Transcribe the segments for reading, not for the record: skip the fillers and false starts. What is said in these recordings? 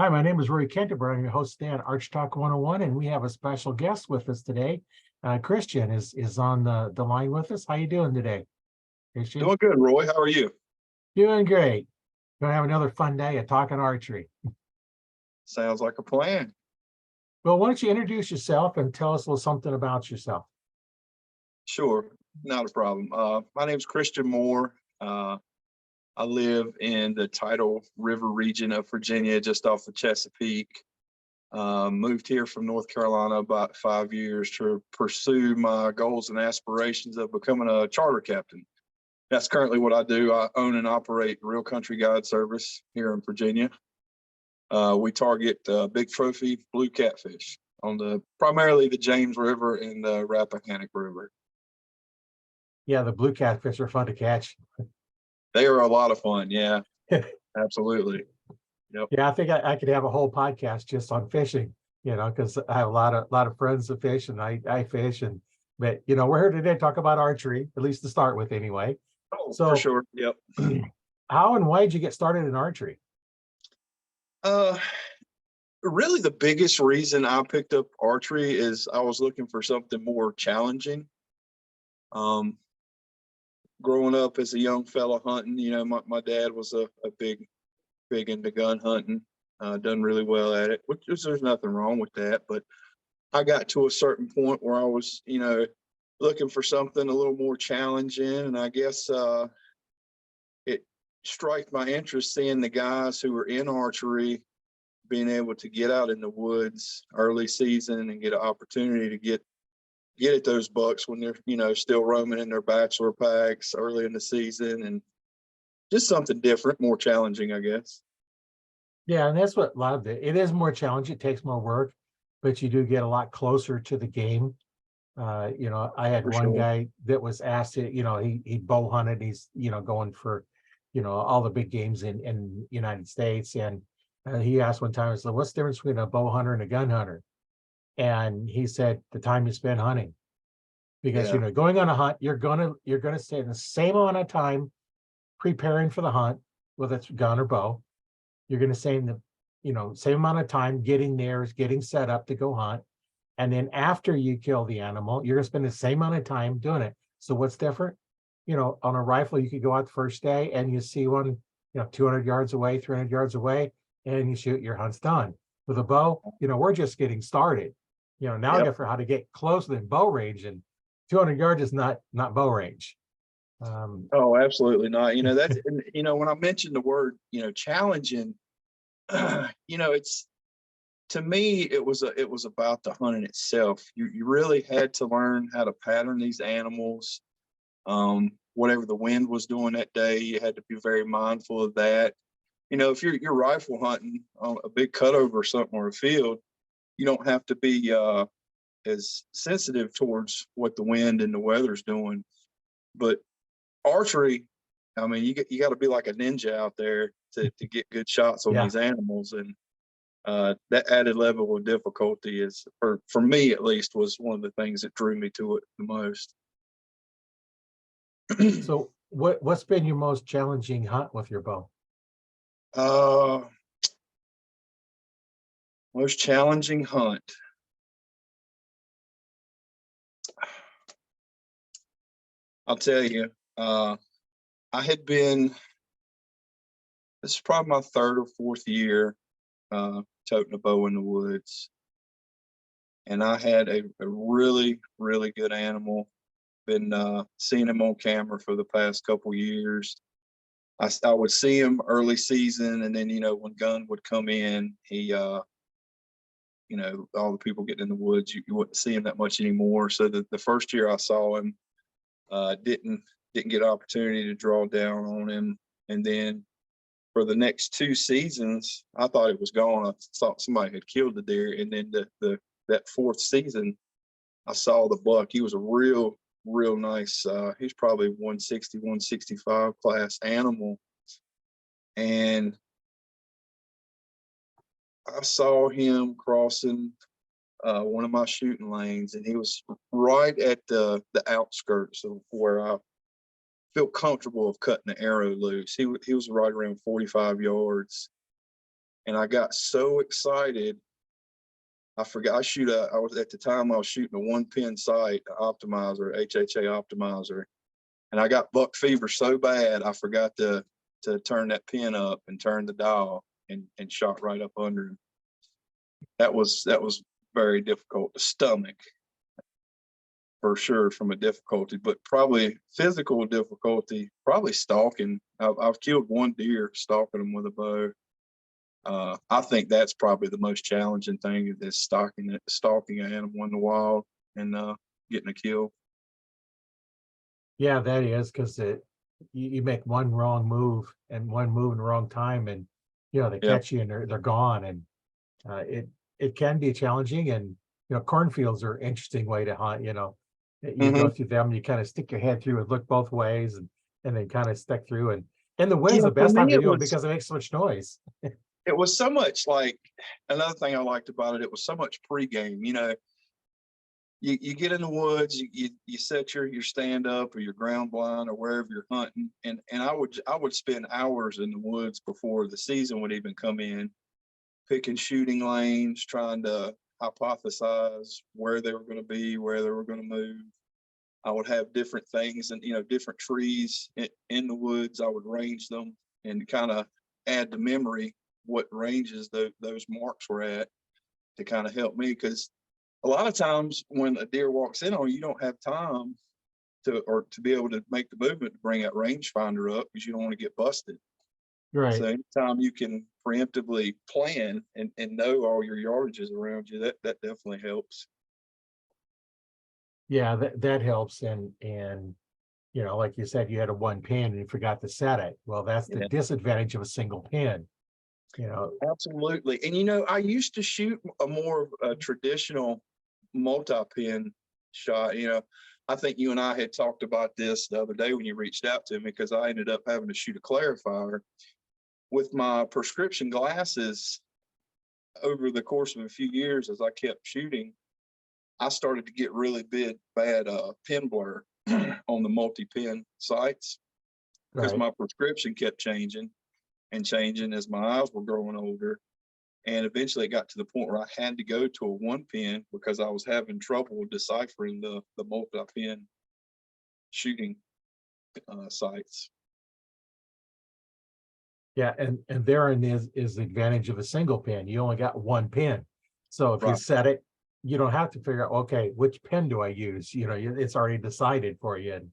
Hi, my name is Rory Canterbury. I'm your host today on Archery Talk 101, and we have a special guest with us today. Christian is on the line with us. How you doing today, Christian? Doing good, Roy. How are you? Doing great. Gonna have another fun day of talking archery. Sounds like a plan. Well, why don't you introduce yourself and tell us a little something about yourself? Sure, not a problem. My name's Christian Moore. I live in the Tidal River region of Virginia, just off the Chesapeake. Moved here from North Carolina about 5 years to pursue my goals and aspirations of becoming a charter captain. That's currently what I do. I own and operate Real Country Guide Service here in Virginia. We target big trophy blue catfish on primarily the James River and the Rappahannock River. Yeah, the blue catfish are fun to catch. They are a lot of fun. Yeah, absolutely. Yep. Yeah, I think I could have a whole podcast just on fishing, because I have a lot of friends that fish and I fish but we're here today to talk about archery, at least to start with anyway. Oh, for So sure. Yep. how and why did you get started in archery? Uh, Really, the biggest reason I picked up archery is I was looking for something more challenging. Growing up as a young fella hunting, my dad was a big into gun hunting. Done really well at it, which there's nothing wrong with that. But I got to a certain point where I was, looking for something a little more challenging, and I guess it struck my interest seeing the guys who were in archery being able to get out in the woods early season and get an opportunity to get at those bucks when they're still roaming in their bachelor packs early in the season, and just something different, more challenging, I guess. Yeah, and that's what a lot of it is more challenging. It takes more work, but you do get a lot closer to the game. I had For one sure. guy that was asked to, he bow hunted. He's, going for, all the big games in United States. And he asked one time, I said, what's the difference between a bow hunter and a gun hunter? And he said, the time you spend hunting. Because, Yeah. going on a hunt, you're gonna stay the same amount of time preparing for the hunt, whether it's gun or bow. You're gonna stay in the, same amount of time getting there, getting set up to go hunt. And then after you kill the animal, you're gonna spend the same amount of time doing it. So what's different? On a rifle, you could go out the first day and you see one, 200 yards away, 300 yards away, and you shoot, your hunt's done. With a bow, we're just getting started. Now I Yep. got for how to get closer than bow range, and 200 yards is not bow range. Oh, absolutely not. That's, and, when I mentioned the word, challenging, it's, to me, it was about the hunting itself. You really had to learn how to pattern these animals. Whatever the wind was doing that day, you had to be very mindful of that. If you're rifle hunting on a big cutover or something, or a field, you don't have to be as sensitive towards what the wind and the weather's doing. But archery, I mean, you got to be like a ninja out there to get good shots on yeah. these animals, and that added level of difficulty is, for me at least, was one of the things that drew me to it the most. So what's been your most challenging hunt with your bow? Most challenging hunt. I'll tell you, I had been, this is probably my third or fourth year toting a bow in the woods. And I had a really, really good animal. Been seeing him on camera for the past couple years. I would see him early season, and then, when gun would come in, he, all the people getting in the woods, you wouldn't see him that much anymore. So the first year I saw him, didn't get an opportunity to draw down on him. And then for the next 2 seasons, I thought it was gone. I thought somebody had killed the deer. And then that fourth season, I saw the buck. He was a real nice, he's probably 160, 165 class animal. And I saw him crossing one of my shooting lanes, and he was right at the outskirts of where I feel comfortable of cutting the arrow loose. He was right around 45 yards. And I got so excited. I forgot I was at the time I was shooting a 1-pin sight optimizer, HHA optimizer. And I got buck fever so bad I forgot to turn that pin up and turn the dial and shot right up under him. That was very difficult to stomach, for sure, from a difficulty, but probably physical difficulty, probably stalking. I've killed one deer stalking them with a bow. I think that's probably the most challenging thing is stalking an animal in the wild and getting a kill. Yeah, that is because you make one wrong move and one move in the wrong time, and they Yeah. catch you and they're gone, and it can be challenging. And cornfields are an interesting way to hunt. You go Mhm. through them, you kind of stick your head through and look both ways, and then kind of stick through. And in the wind's Yeah, the for best time me to do it because it makes so much noise. it was so much like another thing I liked about it. It was so much pregame. You get in the woods, you set your stand up or your ground blind or wherever you're hunting, and I would spend hours in the woods before the season would even come in, picking shooting lanes, trying to hypothesize where they were going to be, where they were going to move. I would have different things and different trees in the woods. I would range them and kind of add to memory what ranges those marks were at to kind of help me, because a lot of times when a deer walks in on you, you don't have time to be able to make the movement to bring that rangefinder up because you don't want to get busted. Right. So anytime you can preemptively plan and know all your yardages around you, that definitely helps. Yeah, that helps. And like you said, you had a one pin and you forgot to set it. Well, that's the Yeah, disadvantage of a single pin. absolutely. And I used to shoot a more traditional multi-pin shot. I think you and I had talked about this the other day when you reached out to me, because I ended up having to shoot a clarifier with my prescription glasses. Over the course of a few years, as I kept shooting, I started to get really bad pin blur on the multi-pin sights because Right. my prescription kept changing and changing as my eyes were growing older. And eventually it got to the point where I had to go to a 1-pin because I was having trouble deciphering the multi-pin shooting sights. Yeah, and therein is the advantage of a single pin. You only got one pin. So if you Right. set it, you don't have to figure out, okay, which pin do I use? It's already decided for you. And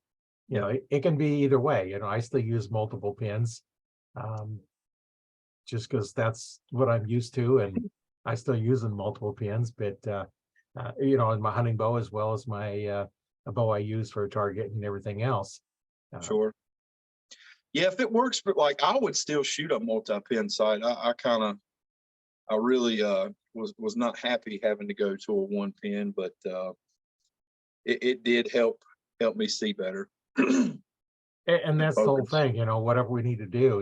Yeah. it can be either way. I still use multiple pins. Just because that's what I'm used to, and I still use multiple pins, but in my hunting bow as well as my a bow I use for target and everything else. Sure. Yeah, if it works, but like I would still shoot a multi-pin sight. I really was not happy having to go to a 1-pin, but it did help me see better. And And that's the whole focus. thing, whatever we need to do,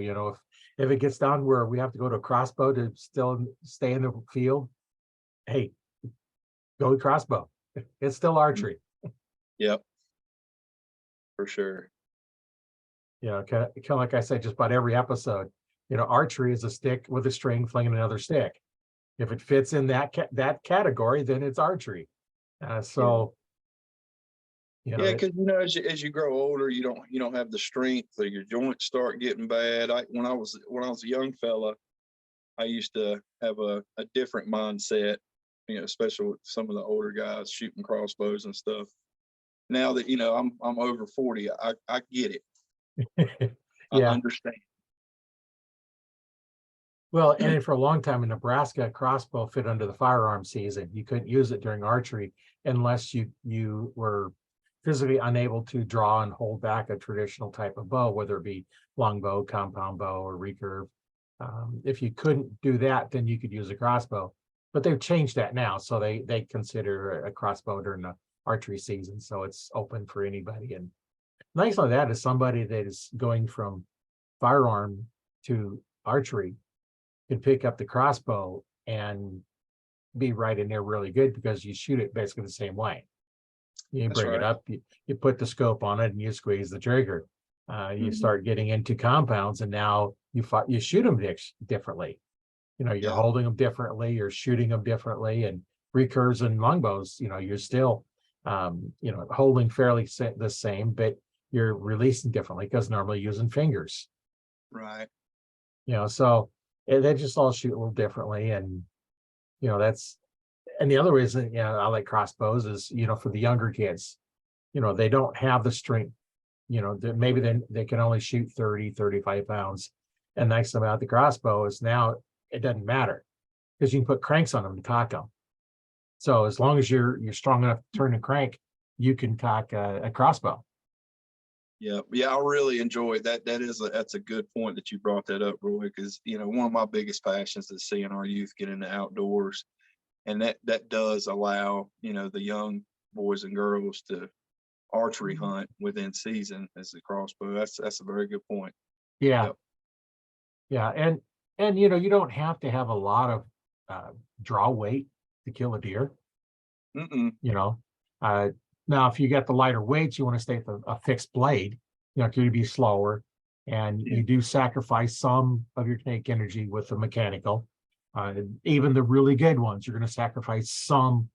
if it gets down where we have to go to a crossbow to still stay in the field, hey, go with crossbow. It's still archery. Yep, for sure. Kind of like I said, just about every episode, archery is a stick with a string flinging another stick. If it fits in that category, then it's archery. Yeah. So, Yeah, because as you grow older, you don't have the strength, or your joints start getting bad. When I was a young fella, I used to have a different mindset, especially with some of the older guys shooting crossbows and stuff. Now that I'm over 40, I get it. I yeah. understand. Well, and for a long time in Nebraska, a crossbow fit under the firearm season. You couldn't use it during archery unless you were physically unable to draw and hold back a traditional type of bow, whether it be longbow, compound bow, or recurve. If you couldn't do that, then you could use a crossbow. But they've changed that now, so they consider a crossbow during the archery season, so it's open for anybody. And nice on that is somebody that is going from firearm to archery can pick up the crossbow and be right in there really good because you shoot it basically the same way. You That's bring it right. up, you put the scope on it, and you squeeze the trigger. You Mhm. start getting into compounds, and now you shoot them differently. You know, you're Yeah. holding them differently, you're shooting them differently, and recurves and longbows, you know, you're still, you know, holding fairly the same, but you're releasing differently because normally using fingers, Right. you know, so they just all shoot a little differently. And, you know, and the other reason, I like crossbows is, you know, for the younger kids, you know, they don't have the strength, you know, maybe they can only shoot 30, 35 pounds. And nice thing about the crossbow is now it doesn't matter because you can put cranks on them to cock them. So as long as you're strong enough to turn and crank, you can cock a crossbow. Yeah, yeah, I really enjoy that. That's a good point that you brought that up, Roy, because one of my biggest passions is seeing our youth get in the outdoors, and that does allow the young boys and girls to archery hunt within season as a crossbow. That's a very good point. Yeah, Yep. yeah, and you know you don't have to have a lot of draw weight to kill a deer. Mm-mm. You know, uh, now if you get the lighter weights, you want to stay with a fixed blade. You know, to be slower, and Yeah. you do sacrifice some of your kinetic energy with the mechanical. Even the really good ones, you're going to sacrifice some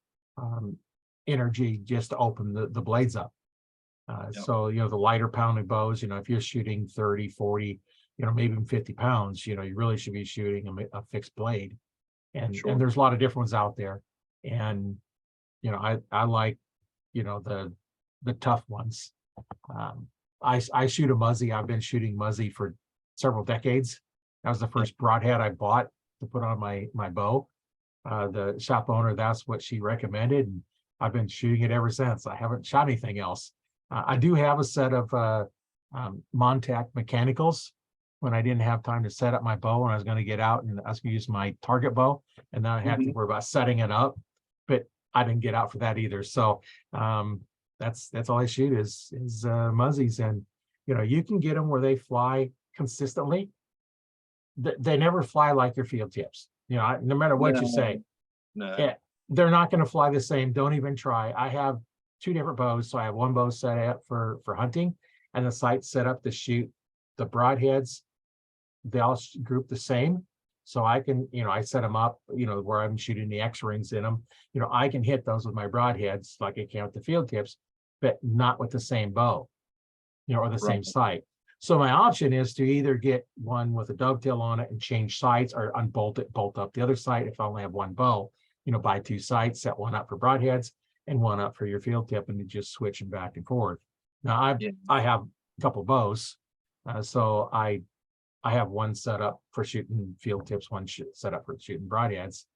energy just to open the blades up. Yep. So, you know, the lighter pounded bows, you know, if you're shooting 30, 40, you know, maybe even 50 pounds, you know, you really should be shooting a fixed blade. And Sure. there's a lot of different ones out there. And, you know, I like, you know, the tough ones. Um, I shoot a Muzzy. I've been shooting Muzzy for several decades. That was the Yep. first broadhead I bought to put on my bow. The shop owner, that's what she recommended, and I've been shooting it ever since. I haven't shot anything else. I do have a set of Montac mechanicals when I didn't have time to set up my bow and I was going to get out and I was going to use my target bow, and then I had to Mm-hmm. worry about setting it up, but I didn't get out for that either. So that's all I shoot is Muzzies, and you know you can get them where they fly consistently. They never fly like your field tips. You know, no matter what you say, No, no. yeah, they're not going to fly the same. Don't even try. I have two different bows. So I have one bow set up for hunting and the sight set up to shoot the broadheads. They all group the same. So I can, you know, I set them up, you know, where I'm shooting the X rings in them. You know, I can hit those with my broadheads like I can with the field tips, but not with the same bow, you know, or the Right. same sight. So my option is to either get one with a dovetail on it and change sights, or unbolt it, bolt up the other sight. If I only have one bow, you know, buy two sights, set one up for broadheads and one up for your field tip, and you just switch them back and forth. Now Yeah. I have a couple bows, so I have one set up for shooting field tips, one set up for shooting broadheads,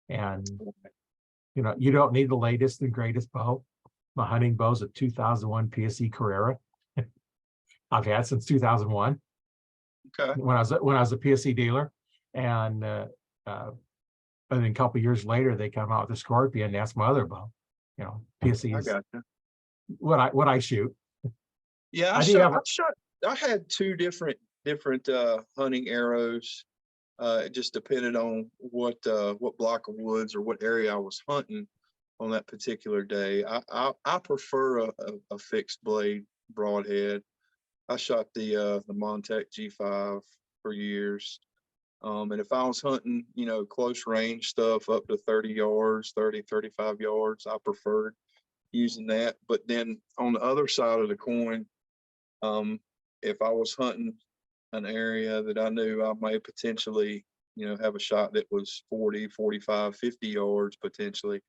and you know you don't need the latest and greatest bow. My hunting bow's a 2001 PSE Carrera. I've had since 2001 Okay. when I was a PSE dealer, and uh, and then a couple of years later they come out with the Scorpion. That's my other bow. You know, PSE I is got you. what I shoot. Yeah, I do have I had two different hunting arrows. It just depended on what block of woods or what area I was hunting on that particular day. I prefer a fixed blade broadhead. I shot the Montec G5 for years. And if I was hunting, close range stuff up to 30 yards, 30, 35 yards, I preferred using that. But then on the other side of the coin, if I was hunting an area that I knew I may potentially, have a shot that was 40, 45, 50 yards potentially,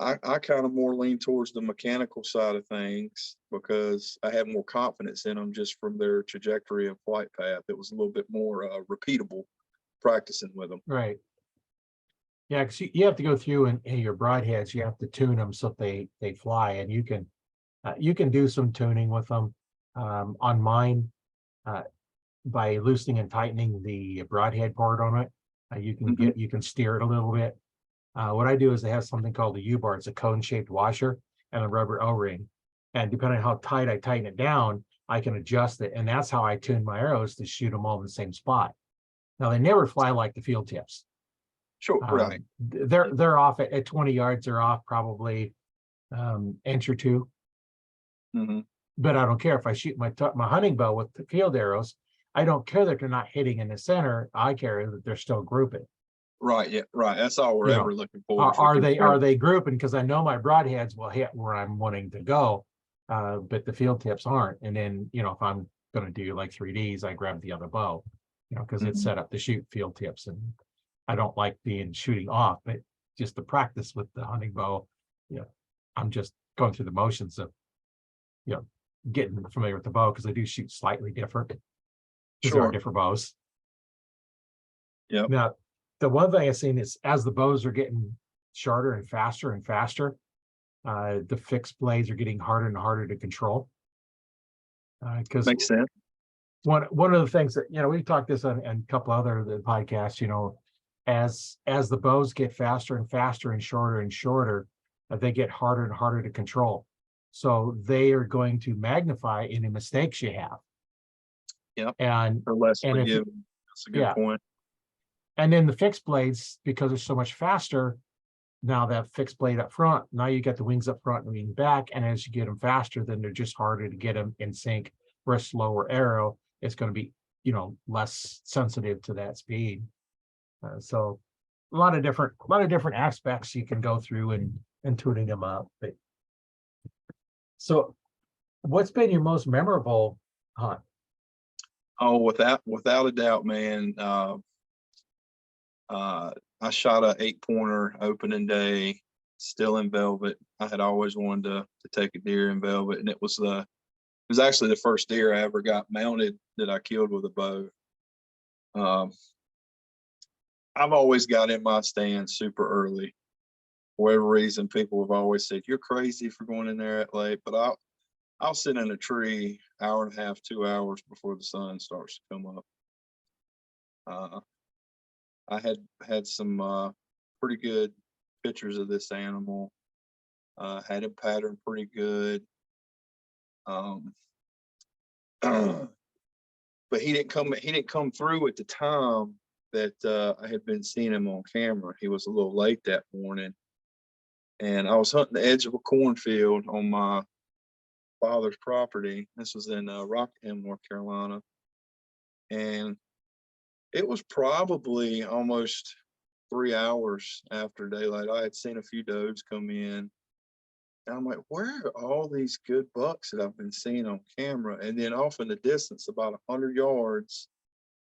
I kind of more lean towards the mechanical side of things because I had more confidence in them just from their trajectory and flight path. It was a little bit more repeatable practicing with them. right. Yeah, because you have to go through and your broadheads, you have to tune them so they fly, and you can do some tuning with them. On mine, by loosening and tightening the broadhead part on it, Mhm. you can steer it a little bit. What I do is they have something called a U-bar. It's a cone-shaped washer and a rubber O-ring. And depending on how tight I tighten it down, I can adjust it. And that's how I tune my arrows to shoot them all in the same spot. Now they never fly like the field tips. Sure, right. They're off at 20 yards. They're off probably inch or two. Hmm. But I don't care if I shoot my hunting bow with the field arrows. I don't care that they're not hitting in the center. I care that they're still grouping. Right. Yeah. Right. That's all we're You know, ever looking for. are they grouping? Because I know my broadheads will hit where I'm wanting to go, but the field tips aren't. And then, you know, if I'm going to do like 3Ds, I grab the other bow, you know, because it's Mhm. set up to shoot field tips, and I don't like being shooting off, but just to practice with the hunting bow, you know, I'm just going through the motions of, you know, getting familiar with the bow, because I do shoot slightly different because there are Sure. different bows. Yep. Now, the one thing I've seen is as the bows are getting shorter and faster, the fixed blades are getting harder and harder to control. Because Makes sense. one of the things that, you know, we've talked this on a couple other podcasts, you know, as the bows get faster and faster and shorter, they get harder and harder to control. So they are going to magnify any mistakes you have. Yep. And Or less and if forgiving. That's a good yeah, point. and then the fixed blades, because they're so much faster, now that fixed blade up front, now you get the wings up front and wing back, and as you get them faster, then they're just harder to get them in sync. For a slower arrow, it's going to be, you know, less sensitive to that speed. So a lot of different aspects you can go through and tuning them up. But so what's been your most memorable hunt? Oh, without a doubt, man. I shot a 8-pointer opening day, still in velvet. I had always wanted to take a deer in velvet, and it was actually the first deer I ever got mounted that I killed with a bow. Um, I've always got in my stand super early. For whatever reason, people have always said you're crazy for going in there at late, but I'll sit in a tree hour and a half, 2 hours before the sun starts to come up. I had some pretty good pictures of this animal. Had him patterned pretty good. Um, but he didn't come through at the time that I had been seeing him on camera. He was a little late that morning, and I was hunting the edge of a cornfield on my father's property. This was in Rockham, North Carolina, and it was probably almost 3 hours after daylight. I had seen a few does come in. And I'm like, where are all these good bucks that I've been seeing on camera? And then off in the distance, about 100 yards,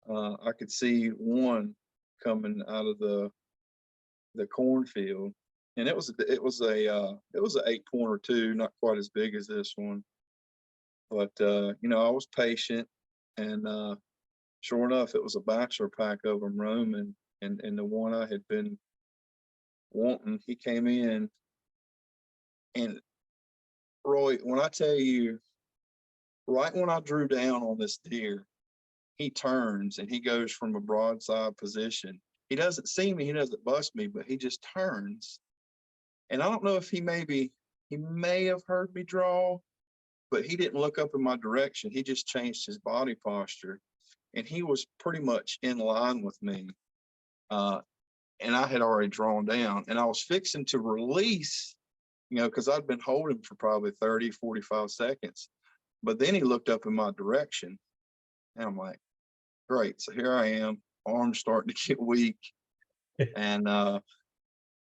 I could see one coming out of the cornfield, and it was an 8-pointer too, not quite as big as this one, but you know, I was patient, and sure enough, it was a bachelor pack of them roaming, and the one I had been wanting, he came in, and Roy, when I tell you, right when I drew down on this deer, he turns and he goes from a broadside position. He doesn't see me, he doesn't bust me, but he just turns. And I don't know if he may have heard me draw, but he didn't look up in my direction. He just changed his body posture, and he was pretty much in line with me. And I had already drawn down, and I was fixing to release, you know, because I'd been holding for probably 30, 45 seconds. But then he looked up in my direction, and I'm like, great. So here I am, arms starting to get weak. And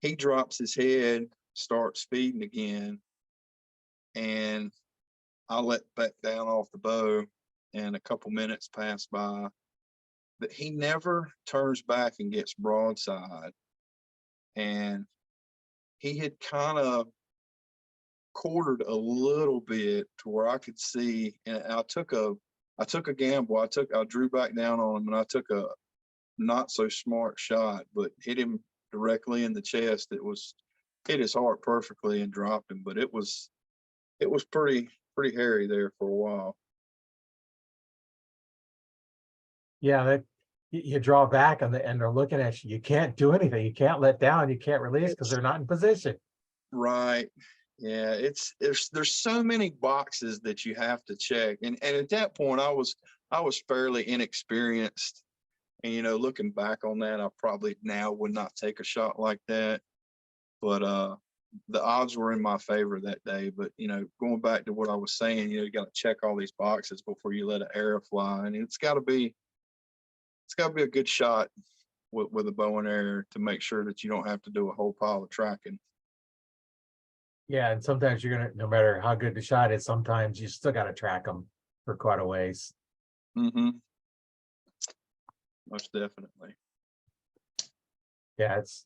he drops his head, starts feeding again. And I let back down off the bow, and a couple minutes pass by. But he never turns back and gets broadside. And he had kind of quartered a little bit to where I could see, and I took a gamble. I drew back down on him, and I took a not so smart shot, but hit him directly in the chest. Hit his heart perfectly and dropped him, but it was pretty hairy there for a while. Yeah, that you draw back and they're looking at you. You can't do anything. You can't let down. You can't release because they're not in position. Right. Yeah, there's so many boxes that you have to check. And at that point I was fairly inexperienced. And you know, looking back on that, I probably now would not take a shot like that. But the odds were in my favor that day. But you know, going back to what I was saying, you know, you got to check all these boxes before you let an arrow fly. And it's gotta be a good shot. with a bow and arrow to make sure that you don't have to do a whole pile of tracking. Yeah, and sometimes you're gonna, no matter how good the shot is, sometimes you still gotta track them for quite a ways. Mm-hmm. Most definitely. Yeah, it's,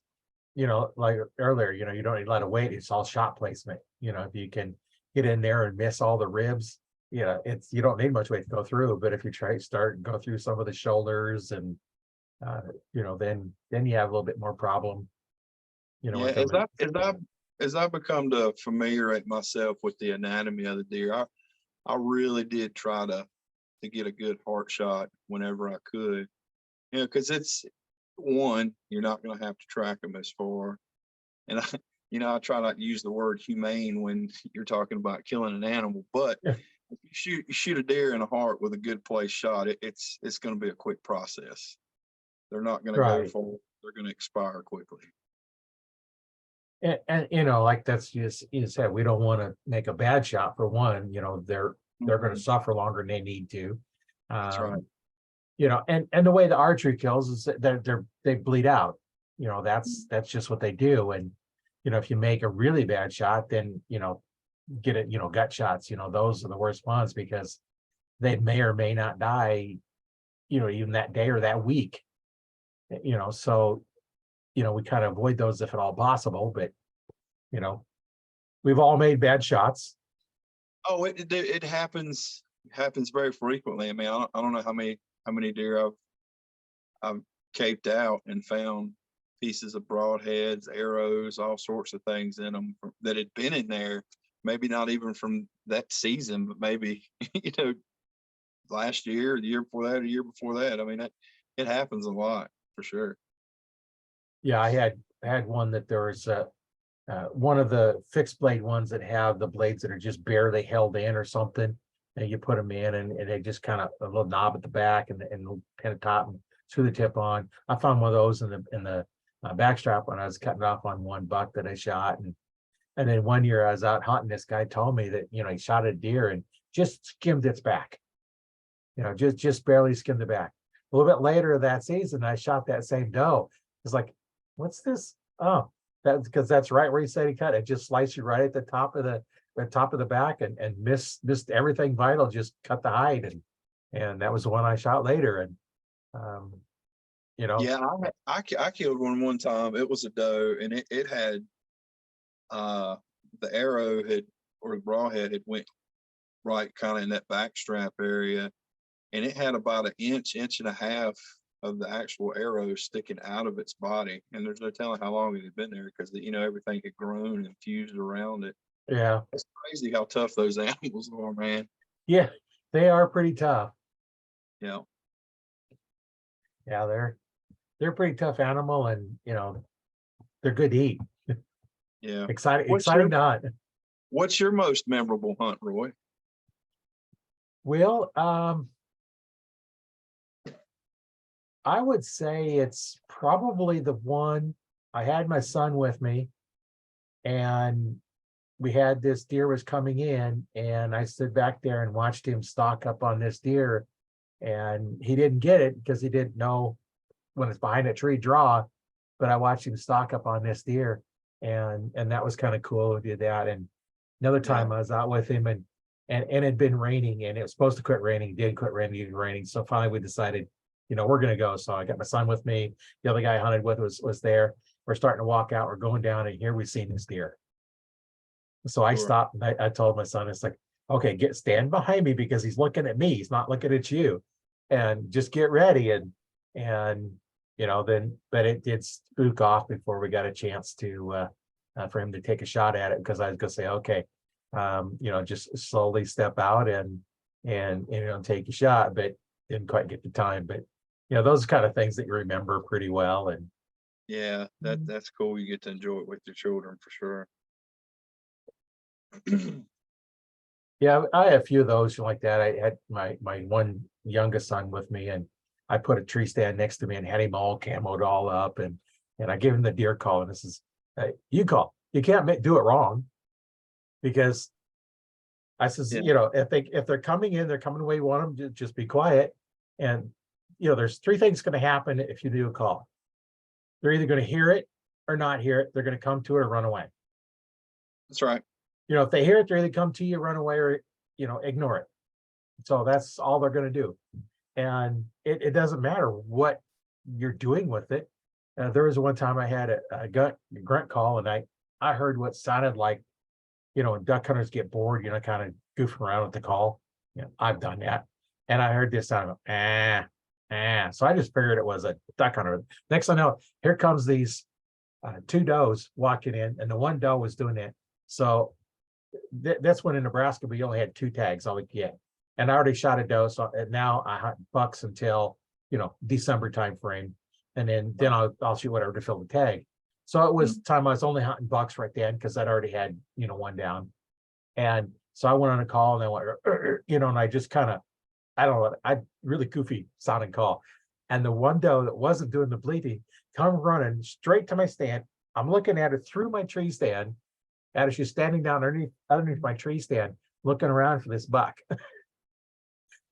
like earlier, you don't need a lot of weight. It's all shot placement. If you can get in there and miss all the ribs, you don't need much weight to go through. But if you start and go through some of the shoulders and then you have a little bit more problem. Yeah, With the as I become to familiarize myself with the anatomy of the deer, I really did try to get a good heart shot whenever I could. Because it's one, you're not going to have to track them as far. And I try not to use the word humane when you're talking about killing an animal, but Yeah. if you shoot a deer in the heart with a good place shot, it's going to be a quick process. They're not going to go Right. far. They're going to expire quickly. And like that's just, you said, we don't want to make a bad shot for one. They're going to suffer longer than they need to. That's right. And the way the archery kills is that they bleed out. That's just what they do. And if you make a really bad shot, then get it, gut shots. Those are the worst ones because they may or may not die. Even that day or that week. So we kind of avoid those if at all possible. But we've all made bad shots. Oh, it happens very frequently. I mean, I don't know how many deer I've caped out and found pieces of broadheads, arrows, all sorts of things in them that had been in there. Maybe not even from that season, but maybe last year, the year before that, or the year before that. I mean, it happens a lot for sure. Yeah, I had one that there was one of the fixed blade ones that have the blades that are just barely held in or something, and you put them in, and they just kind of a little knob at the back and the pin at top and screw the tip on. I found one of those in the back strap when I was cutting off on one buck that I shot, and then one year I was out hunting. This guy told me that he shot a deer and just skimmed its back, just barely skimmed the back. A little bit later that season, I shot that same doe. It's like, what's this? Oh, that's because that's right where he said he cut it. Just sliced you right at the top of the back and missed everything vital, just cut the hide. And that was the one I shot later. And Yeah, I killed one time. It was a doe, and it had the arrow or the broadhead had went right kind of in that back strap area, and it had about an inch and a half of the actual arrow sticking out of its body. And there's no telling how long it had been there because everything had grown and fused around it. Yeah. It's crazy how tough those animals are, man. Yeah, they are pretty tough. Yeah. Yeah, they're a pretty tough animal, and they're good to eat. Yeah. Exciting to hunt. What's your most memorable hunt, Roy? Well, I would say it's probably the one. I had my son with me, and we had this deer was coming in, and I stood back there and watched him stalk up on this deer, and he didn't get it because he didn't know when it's behind a tree draw, but I watched him stalk up on this deer, and that was kind of cool. We did that. And another time I was out with him, and it had been raining, and it was supposed to quit raining, didn't quit raining. So finally we decided, we're gonna go. So I got my son with me. The other guy I hunted with was there. We're starting to walk out, we're going down, and here we've seen this deer. So I stopped and I told my son, it's like, okay, stand behind me because he's looking at me, he's not looking at you, and just get ready. And then, but it did spook off before we got a chance to for him to take a shot at it, because I was gonna say, okay, just slowly step out and take a shot, but didn't quite get the time. But those kind of things that you remember pretty well. And yeah, that's cool. You get to enjoy it with your children for sure. yeah, I had a few of those like that. I had my one youngest son with me, and I put a tree stand next to me and had him all camoed all up, and I gave him the deer call. And this is, you call, you can't do it wrong, because I says, if they're coming in, they're coming away, you want them to just be quiet. And there's three things going to happen if you do a call. They're either going to hear it or not hear it. They're going to come to it or run away. That's right. If they hear it, they either come to you, run away, or ignore it. So that's all they're going to do. And it doesn't matter what you're doing with it. There was one time I had a grunt call, and I heard what sounded like, when duck hunters get bored, kind of goofing around with the call. I've done that. And I heard this sound of So I just figured it was a duck hunter. Next thing I know, here comes these two does walking in, and the one doe was doing that. So that's when in Nebraska we only had 2 tags all we could get. And I already shot a doe, so now I hunt bucks until December time frame, and then I'll shoot whatever to fill the tag. So it was time I was only hunting bucks right then because I'd already had one down, and so I went on a call, and I went and I just kind of, I don't know, I really goofy sounding call, and the one doe that wasn't doing the bleating come running straight to my stand. I'm looking at her through my tree stand, and she's standing down underneath my tree stand, looking around for this buck.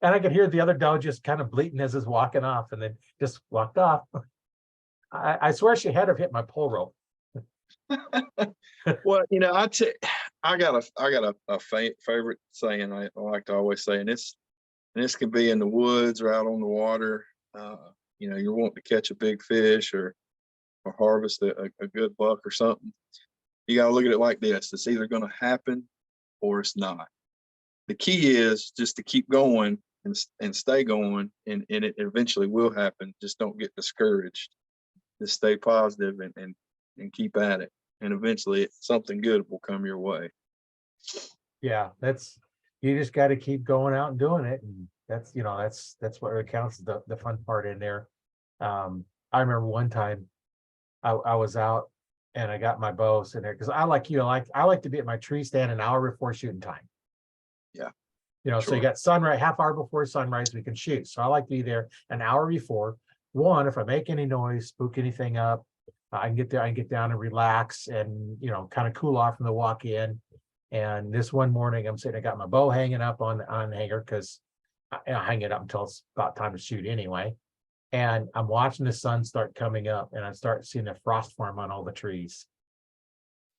And I could hear the other doe just kind of bleating as it's walking off, and then just walked off. I swear she had to have hit my pole rope. Well, I got a favorite saying I like to always say, and this can be in the woods or out on the water. You're wanting to catch a big fish or harvest a good buck or something. You got to look at it like this: it's either going to happen or it's not. The key is just to keep going and stay going, and it eventually will happen. Just don't get discouraged. Just stay positive and keep at it, and eventually something good will come your way. Yeah, you just got to keep going out and doing it, and that's what really counts, the fun part in there. I remember one time I was out and I got my bow sitting there because I like to be at my tree stand an hour before shooting time. Yeah. So Sure. you got sunrise, half hour before sunrise, we can shoot. So I like to be there an hour before. One, if I make any noise, spook anything up, I can get there, I can get down and relax and, kind of cool off from the walk in. And this one morning I'm sitting, I got my bow hanging up on hanger because I hang it up until it's about time to shoot anyway. And I'm watching the sun start coming up, and I start seeing the frost form on all the trees.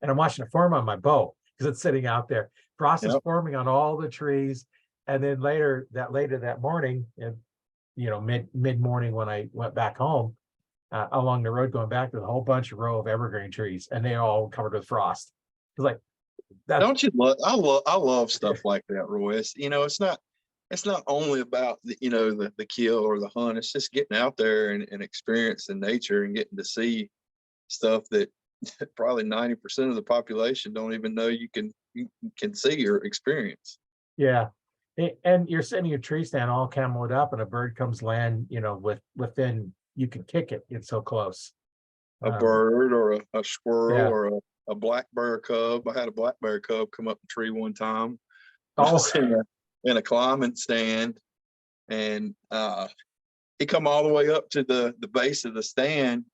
And I'm watching it form on my bow because it's sitting out there. Frost is forming on all the trees. And then later that morning, mid morning when I went back home, along the road going back, there's a whole bunch of row of evergreen trees, and they're all covered with frost. It's like, don't you love? I love stuff like that, Roy. It's not only about the kill or the hunt. It's just getting out there and experiencing nature and getting to see stuff that probably 90% of the population don't even know you can see or experience. Yeah. And you're sitting in your tree stand all camoed up, and a bird comes land, within, you can kick it. It's so close. A bird or a squirrel or a black bear cub. I had a black bear cub come up the tree one time. I was in a climbing stand, and he come all the way up to the base of the stand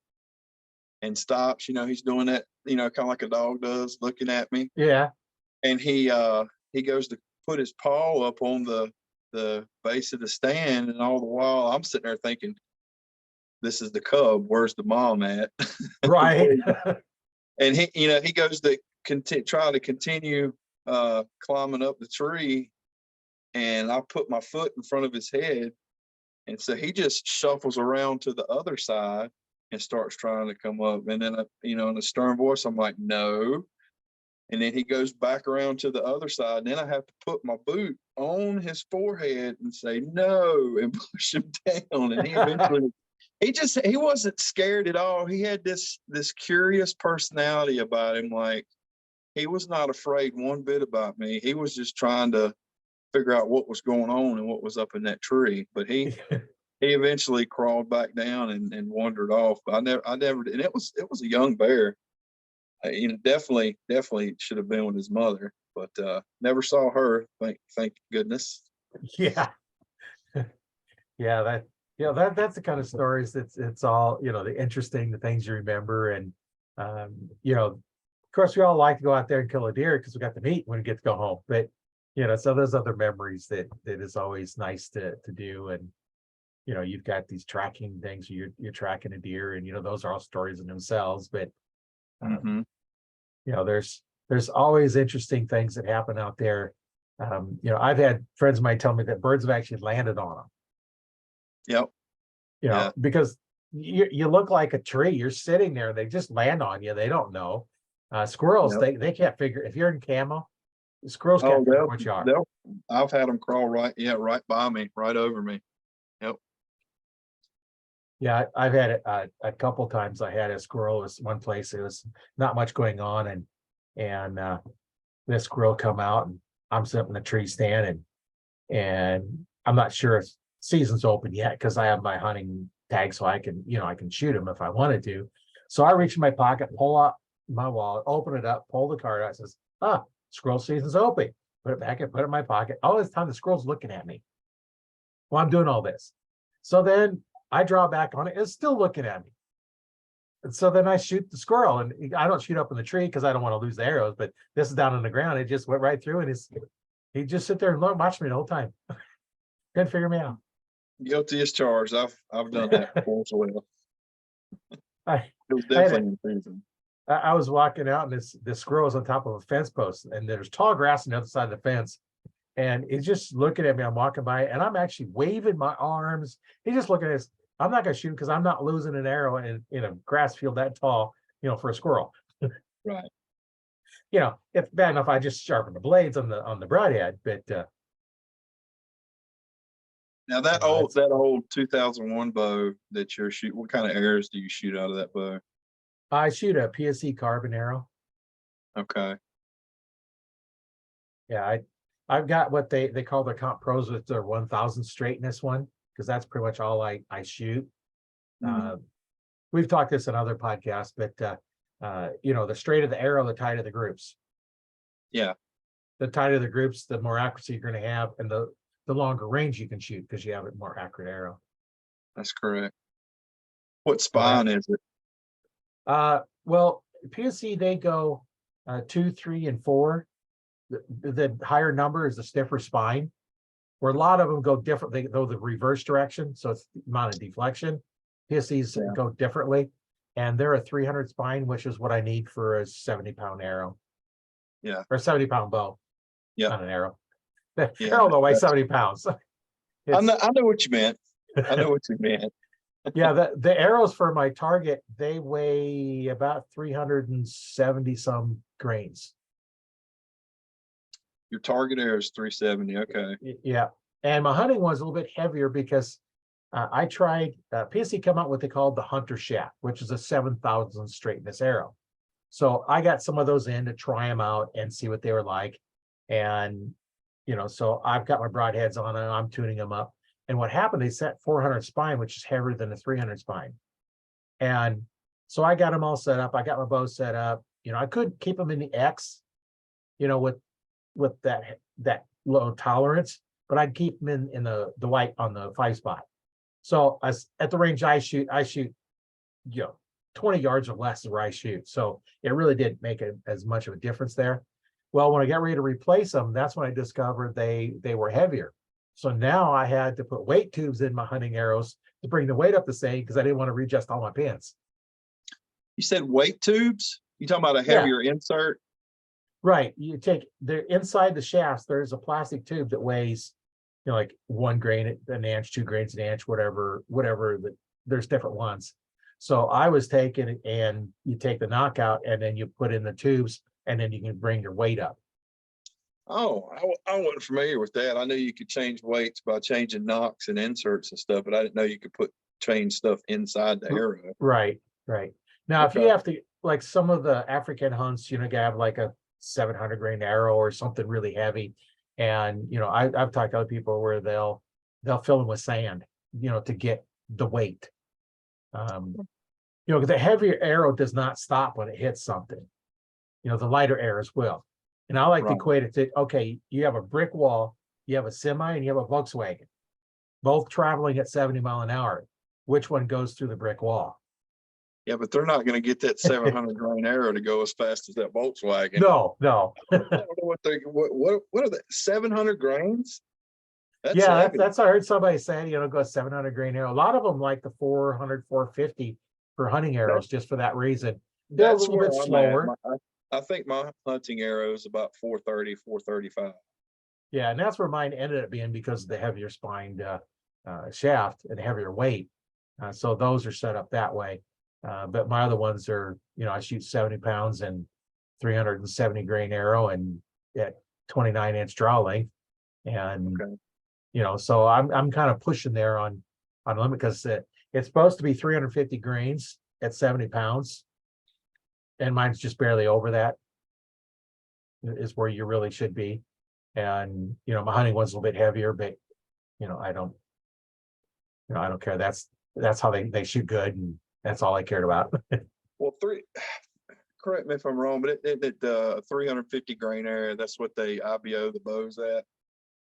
and stops. He's doing that, kind of like a dog does, looking at me. Yeah. And he goes to put his paw up on the base of the stand, and all the while I'm sitting there thinking, this is the cub, where's the mom at? Right. And he goes to try to continue climbing up the tree, and I put my foot in front of his head, and so he just shuffles around to the other side and starts trying to come up. And then in a stern voice, I'm like, no. And then he goes back around to the other side. And then I have to put my boot on his forehead and say no and push him down. And he eventually, he wasn't scared at all. He had this curious personality about him. Like, he was not afraid one bit about me. He was just trying to figure out what was going on and what was up in that tree. But he eventually crawled back down and wandered off. But I never, and it was a young bear. Definitely should have been with his mother, but never saw her. Thank goodness. Yeah. Yeah, that's the kind of stories it's all, the interesting, the things you remember. And of course we all like to go out there and kill a deer because we got the meat when we get to go home. But so there's other memories that is always nice to do. And you've got these tracking things, you're tracking a deer, and those are all stories in themselves. But Mm-hmm. there's always interesting things that happen out there. I've had friends of mine tell me that birds have actually landed on them. Yep. Yeah. Because you look like a tree. You're sitting there, they just land on you. They don't know. Squirrels, Yep. they can't figure, if you're in camo, the squirrels can't figure what you are. I've had them crawl right by me, right over me. Yep. Yeah, I've had it a couple times. I had a squirrel. It was one place, it was not much going on, and this squirrel come out, and I'm sitting in the tree stand, and I'm not sure if season's open yet because I have my hunting tag, so I can shoot him if I wanted to. So I reach in my pocket, pull out my wallet, open it up, pull the card out. It says, squirrel season's open. Put it back and put it in my pocket. All this time the squirrel's looking at me while I'm doing all this. So then I draw back on it. It's still looking at me. And so then I shoot the squirrel, and I don't shoot up in the tree because I don't want to lose the arrows, but this is down on the ground. It just went right through, and he just sit there and watch me the whole time. Couldn't figure me out. Guilty as charged. I've done that before as well. It was definitely in season. I was walking out, and this squirrel was on top of a fence post, and there's tall grass on the other side of the fence. And he's just looking at me. I'm walking by, and I'm actually waving my arms. He's just looking at us. I'm not going to shoot because I'm not losing an arrow in a grass field that tall, for a squirrel. Right. It's bad enough I just sharpen the blades on the broadhead, but now that old 2001 bow that you're shooting, what kind of arrows do you shoot out of that bow? I shoot a PSE carbon arrow. Okay. Yeah, I've got what they call their Comp Pros with their 1000 straightness one, because that's pretty much all I shoot. Mm-hmm. We've talked this in other podcasts, but the straighter the arrow, the tighter the groups. Yeah. The tighter the groups, the more accuracy you're going to have, and the longer range you can shoot because you have a more accurate arrow. That's correct. What spine is it? Well, PSC, they go 2, 3, and 4. The higher number is the stiffer spine, where a lot of them go different. They go the reverse direction, so it's the amount of deflection. PSCs go differently, and they're a 300 spine, which is what I need for a 70-pound arrow. Yeah, or 70-pound bow. Yeah, not an arrow. Arrow though weighs 70 pounds. I know what you meant. I know what you meant. Yeah, the arrows for my target, they weigh about 370 some grains. Your target arrow is 370. Okay. Yeah, and my hunting one's a little bit heavier because I tried PSC come out what they called the Hunter Shaft, which is a 7,000 straightness arrow. So I got some of those in to try them out and see what they were like, and so I've got my broadheads on and I'm tuning them up. And what happened, they set 400 spine, which is heavier than the 300 spine. And so I got them all set up. I got my bow set up. I could keep them in the X, with that low tolerance, but I'd keep them in the white on the 5 spot. So at the range I shoot 20 yards or less is where I shoot. So it really did make as much of a difference there. Well, when I got ready to replace them, that's when I discovered they were heavier. So now I had to put weight tubes in my hunting arrows to bring the weight up the same, because I didn't want to readjust all my pins. You said weight tubes? You talking about a heavier insert? Right. You take inside the shafts, there's a plastic tube that weighs, like 1 grain an inch, 2 grains an inch, whatever there's different ones. So I was taking, and you take the knockout and then you put in the tubes, and then you can bring your weight up. Oh, I wasn't familiar with that. I knew you could change weights by changing knocks and inserts and stuff, but I didn't know you could change stuff inside the arrow. Right. Now, if you have to, like some of the African hunts, you have like a 700 grain arrow or something really heavy, and I've talked to other people where they'll fill them with sand, to get the weight. The heavier arrow does not stop when it hits something. The lighter arrows will. And I like to equate it to, okay, you have a brick wall, you have a semi, and you have a Volkswagen, both traveling at 70 miles an hour. Which one goes through the brick wall? Yeah, but they're not going to get that 700 grain arrow to go as fast as that Volkswagen. No. I don't know what are the 700 grains? That's Yeah, heavy. that's I heard somebody say, go 700 grain arrow. A lot of them like the 400, 450 for hunting arrows just for that reason. They're a That's little where bit I'm at. slower. I think my hunting arrow is about 430, 435. Yeah, and that's where mine ended up being because of the heavier spined shaft and heavier weight. So those are set up that way. But my other ones are, I shoot 70 pounds and 370 grain arrow and at 29-inch draw length. And Okay. so I'm kind of pushing there on limit because it's supposed to be 350 grains at 70 pounds, and mine's just barely over that. Is where you really should be. And my hunting one's a little bit heavier, but I don't care. That's how they shoot good, and that's all I cared about. Well, correct me if I'm wrong, but it 350 grain arrow, that's what they IBO the bows at.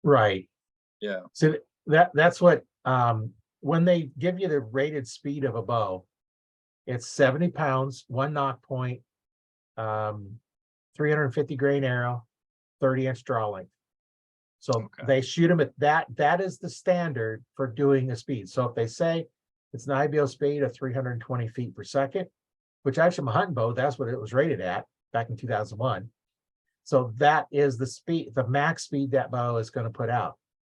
Right. Yeah. So that's what when they give you the rated speed of a bow, it's 70 pounds, one knock point, 350 grain arrow, 30-inch draw length. So they shoot them at that. That is the standard for doing a speed. So if they say it's an IBO speed of 320 feet per second, which actually my hunting bow, that's what it was rated at back in 2001. So that is the speed, the max speed that bow is going to put out.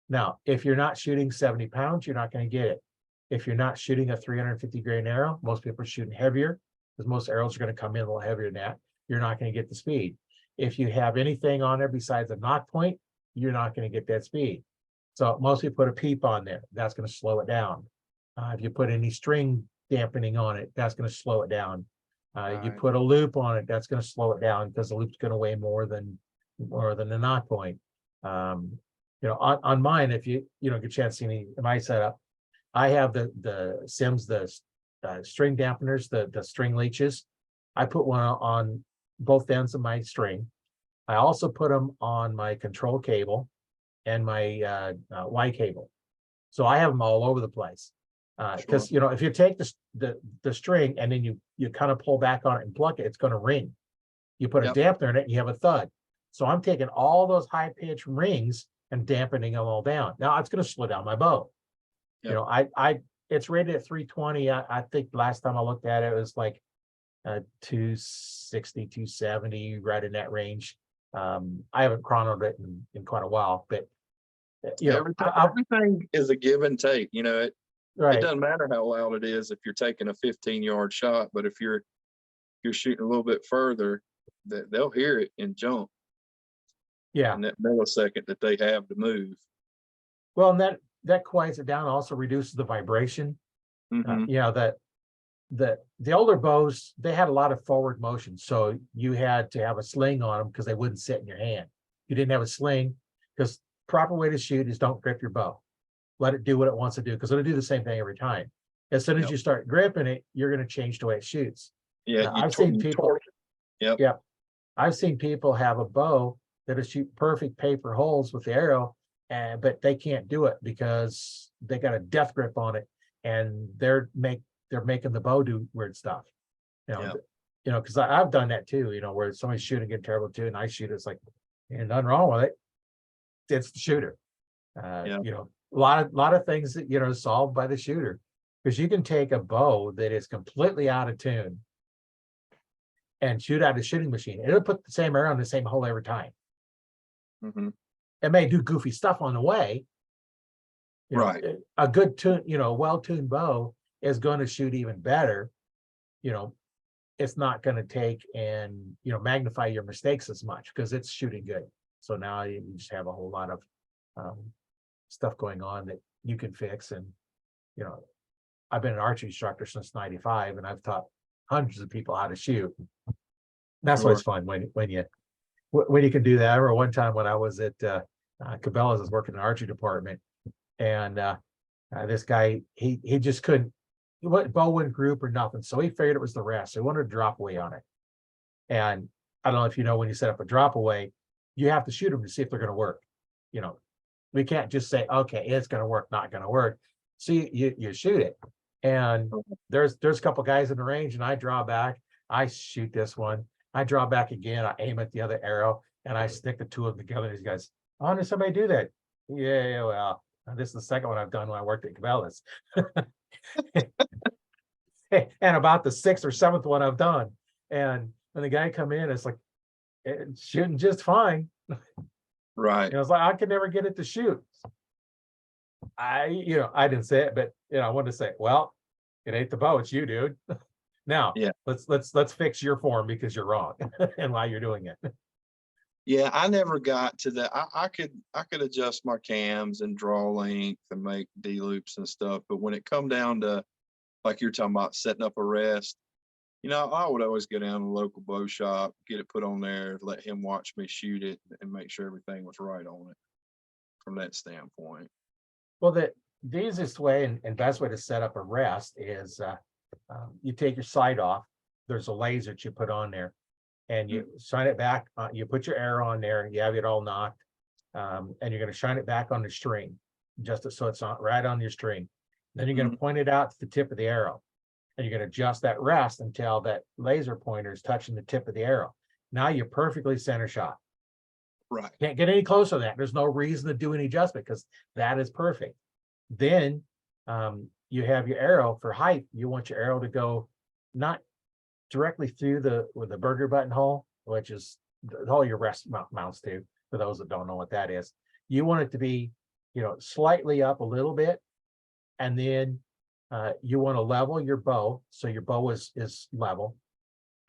Now, if you're not shooting 70 pounds, you're not going to get it. If you're not shooting a 350 grain arrow, most people are shooting heavier because most arrows are going to come in a little heavier than that. You're not going to get the speed. If you have anything on there besides a knock point, you're not going to get that speed. So most people put a peep on there. That's going to slow it down. If you put any string dampening on it, that's going to slow it down. You put a loop on it, that's going to slow it down because the loop's going to weigh more than the knot point. On mine, if you get a chance to see any of my setup, I have the Sims, the string dampeners, the string leeches. I put one on both ends of my string. I also put them on my control cable and my Y cable. So I have them all over the place. Because if you take the string and then you kind of pull back on it and pluck it, it's going to ring. You put a dampener in it, and you have a thud. So I'm taking all those high pitch rings and dampening them all down. Now it's going to slow down my bow. It's rated at 320. I think last time I looked at it, it was like 260, 270, right in that range. I haven't chronoed it in quite a while, but everything is a give and take. Right. It doesn't matter how loud it is if you're taking a 15-yard shot, but if you're shooting a little bit further, they'll hear it and jump. Yeah. In that millisecond that they have to move. Well, and that quiets it down, also reduces the vibration. That the older bows, they had a lot of forward motion, so you had to have a sling on them because they wouldn't sit in your hand. You didn't have a sling because proper way to shoot is don't grip your bow. Let it do what it wants to do because it'll do the same thing every time. As soon as you start gripping it, you're going to change the way it shoots. Yeah, I've seen people. Yep. I've seen people have a bow that'll shoot perfect paper holes with the arrow, but they can't do it because they got a death grip on it, and they're making the bow do weird stuff. Because I've done that too. Where somebody's shooting it terrible too, and I shoot it, it's like, and nothing wrong with it. It's the shooter. A lot of things that solved by the shooter, because you can take a bow that is completely out of tune and shoot out a shooting machine. It'll put the same arrow in the same hole every time. It may do goofy stuff on the way. Right. A good tune, well-tuned bow is going to shoot even better. It's not going to take and magnify your mistakes as much because it's shooting good. So now you just have a whole lot of stuff going on that you can fix. And I've been an archery instructor since '95, and I've taught hundreds of people how to shoot. That's always fun when you can do that. Or one time when I was at Cabela's, I was working in the archery department, and this guy he just couldn't. Bow wouldn't group or nothing, so he figured it was the rest. So he wanted to drop away on it. And I don't know if when you set up a drop away, you have to shoot them to see if they're going to work. We can't just say, okay, it's going to work, not going to work. So you shoot it, and there's a couple guys in the range, and I draw back. I shoot this one. I draw back again. I aim at the other arrow, and I stick the two of them together. These guys, oh, did somebody do that? Yeah, well, this is the second one I've done when I worked at Cabela's. And about the sixth or seventh one I've done. And when the guy come in, it's like, it's shooting just fine. Right. It's like, I could never get it to shoot. I didn't say it, but I wanted to say, well, it ain't the bow, it's you, dude. Now, Yeah. let's fix your form because you're wrong and why you're doing it. Yeah, I never got to that. I could adjust my cams and draw length and make D loops and stuff, but when it come down to, like you're talking about, setting up a rest, I would always go down to the local bow shop, get it put on there, let him watch me shoot it, and make sure everything was right on it from that standpoint. Well, the easiest way and best way to set up a rest is you take your sight off. There's a laser that you put on there, and you shine it back. You put your arrow on there, and you have it all knocked, and you're going to shine it back on the string, just so it's on right on your string. Then you're going to point it out to the tip of the arrow, and you're going to adjust that rest until that laser pointer is touching the tip of the arrow. Now you're perfectly center shot. Right. Can't get any closer to that. There's no reason to do any adjustment because that is perfect. Then you have your arrow for height. You want your arrow to go not directly through the burger button hole, which is the hole your rest mounts to, for those that don't know what that is. You want it to be, slightly up a little bit. And then you want to level your bow. So your bow is level.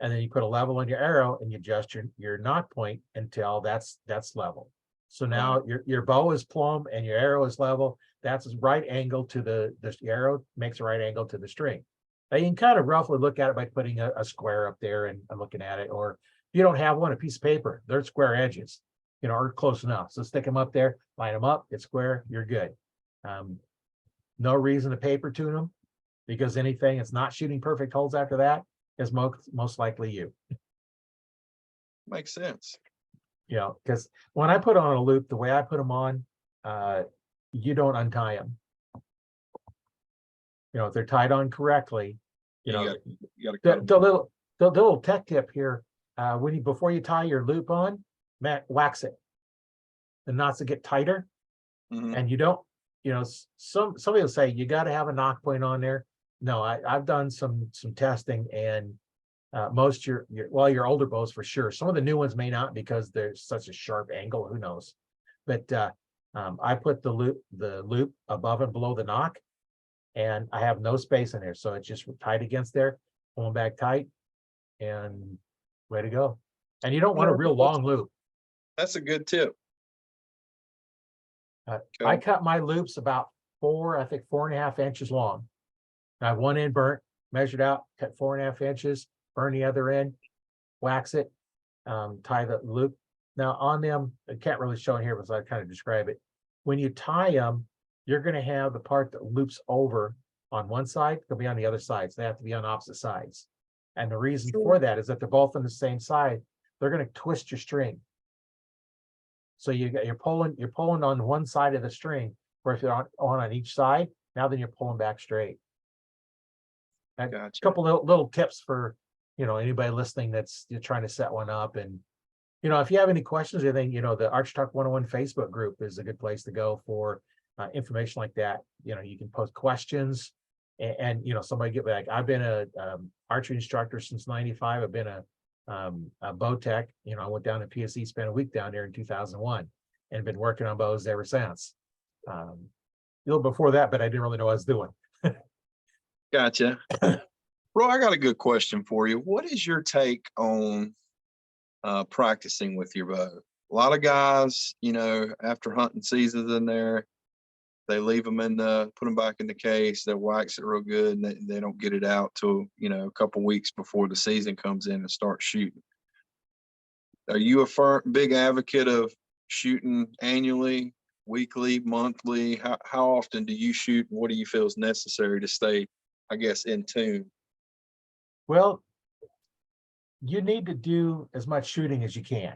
And then you put a level on your arrow and you adjust your knock point until that's level. So now your bow is plumb and your arrow is level. That's a right angle to the arrow, makes a right angle to the string. Now you can kind of roughly look at it by putting a square up there and looking at it. Or if you don't have one, a piece of paper, they're square edges, are close enough. So stick them up there, line them up, it's square, you're good. No reason to paper tune them, because anything that's not shooting perfect holes after that is most likely you. Makes sense. Because when I put on a loop, the way I put them on, you don't untie them. If they're tied on correctly, you got the little tech tip here, before you tie your loop on, wax it. The knots will get tighter, and you don't, somebody will say you got to have a knock point on there. No, I've done some testing, and most your older bows for sure. Some of the new ones may not, because there's such a sharp angle. Who knows? But I put the loop above and below the knock, and I have no space in there, so it's just tight against there, pulling back tight, and way to go. And you don't want a real long loop. That's a good tip. I cut my loops about 4.5 inches long. I have one end burnt, measured out, cut 4.5 inches, burn the other end, wax it, tie the loop. Now on them, I can't really show it here because I kind of describe it. When you tie them, you're going to have the part that loops over on one side, they'll be on the other side. So they have to be on opposite sides. And the reason for that is that they're both on the same side. They're going to twist your string. So you're pulling on one side of the string, where if you're on each side, now then you're pulling back straight. And a couple little tips for anybody listening that's trying to set one up. And if you have any questions or anything, the Archery Talk 101 Facebook group is a good place to go for information like that. You can post questions, and somebody get back. I've been a archery instructor since '95. I've been a bow tech. I went down to PSE, spent a week down there in 2001, and been working on bows ever since. A little before that, but I didn't really know what I was doing. Gotcha. Bro, I got a good question for you. What is your take on practicing with your bow? A lot of guys, after hunting season's in there, they leave them put them back in the case, they wax it real good, and they don't get it out till, a couple weeks before the season comes in and start shooting. Are you a big advocate of shooting annually, weekly, monthly? How often do you shoot? And what do you feel is necessary to stay, I guess, in tune? Well, you need to do as much shooting as you can,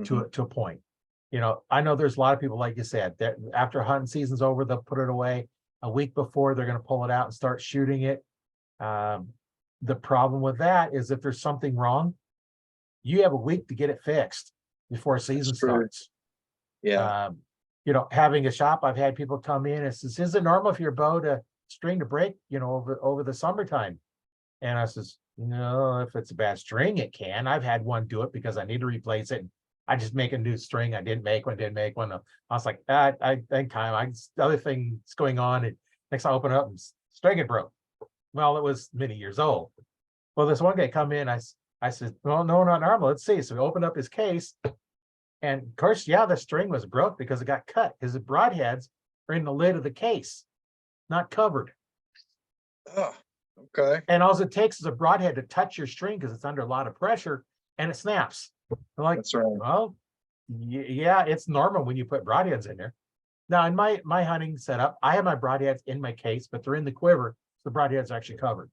to a point. I know there's a lot of people, like you said, that after hunting season's over, they'll put it away. A week before, they're going to pull it out and start shooting it. The problem with that is if there's something wrong, you have a week to get it fixed before season starts. Yeah. having a shop, I've had people come in and says, is it normal for your bow to string to break, over the summertime? And I says, no, if it's a bad string, it can. I've had one do it because I need to replace it. I just make a new string. I didn't make one. I was like, I think the other thing's going on. And next I open it up and string it broke. Well, it was many years old. Well, this one guy come in, I said, well, no, not normal. Let's see. So we opened up his case. And of course, yeah, the string was broke because it got cut. His broadheads are in the lid of the case, not covered. Oh, okay. And all it takes is a broadhead to touch your string because it's under a lot of pressure and it snaps. I'm like, That's right. well, yeah, it's normal when you put broadheads in there. Now, in my hunting setup, I have my broadheads in my case, but they're in the quiver. So the broadheads are actually covered.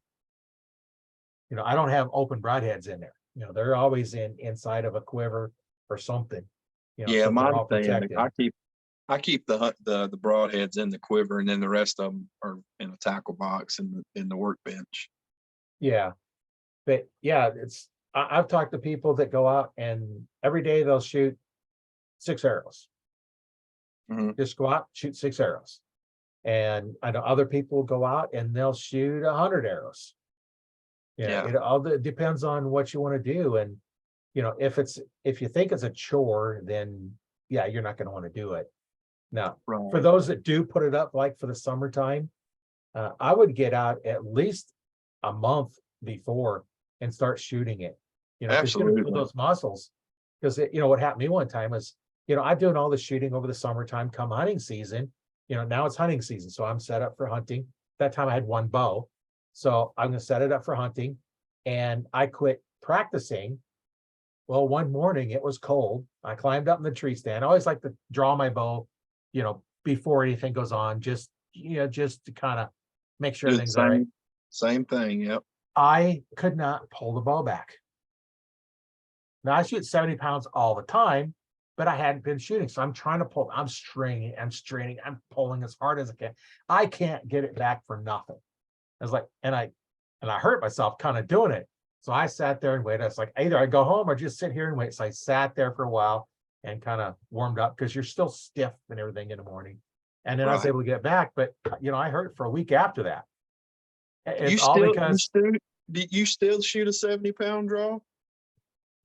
I don't have open broadheads in there. They're always inside of a quiver or something. Yeah, so they're mine's all saying protected. I keep the broadheads in the quiver, and then the rest of them are in a tackle box in the workbench. Yeah, but yeah, I've talked to people that go out and every day they'll shoot 6 arrows. Mhm. Just go out, shoot 6 arrows. And I know other people go out and they'll shoot 100 arrows. Yeah. It all depends on what you want to do. And, if you think it's a chore, then yeah, you're not going to want to do it. Now, for Right. those that do put it up, like for the summertime, I would get out at least a month before and start shooting it, because you're going to build Absolutely. those muscles. Because, what happened to me one time was, I'm doing all the shooting over the summertime, come hunting season, now it's hunting season. So I'm set up for hunting. That time I had one bow. So I'm going to set it up for hunting. And I quit practicing. Well, one morning it was cold. I climbed up in the tree stand. I always like to draw my bow, before anything goes on, just to kind of make sure Do the everything's all right. same thing. Yep. I could not pull the bow back. Now I shoot 70 pounds all the time, but I hadn't been shooting. So I'm trying to pull, I'm straining, I'm pulling as hard as I can. I can't get it back for nothing. I was like, and I hurt myself kind of doing it. So I sat there and waited. I was like, either I go home or just sit here and wait. So I sat there for a while and kind of warmed up because you're still stiff and everything in the morning. And then I was Right. able to get back, but I hurt for a week after that. It's You all still because do you still shoot a 70-pound draw?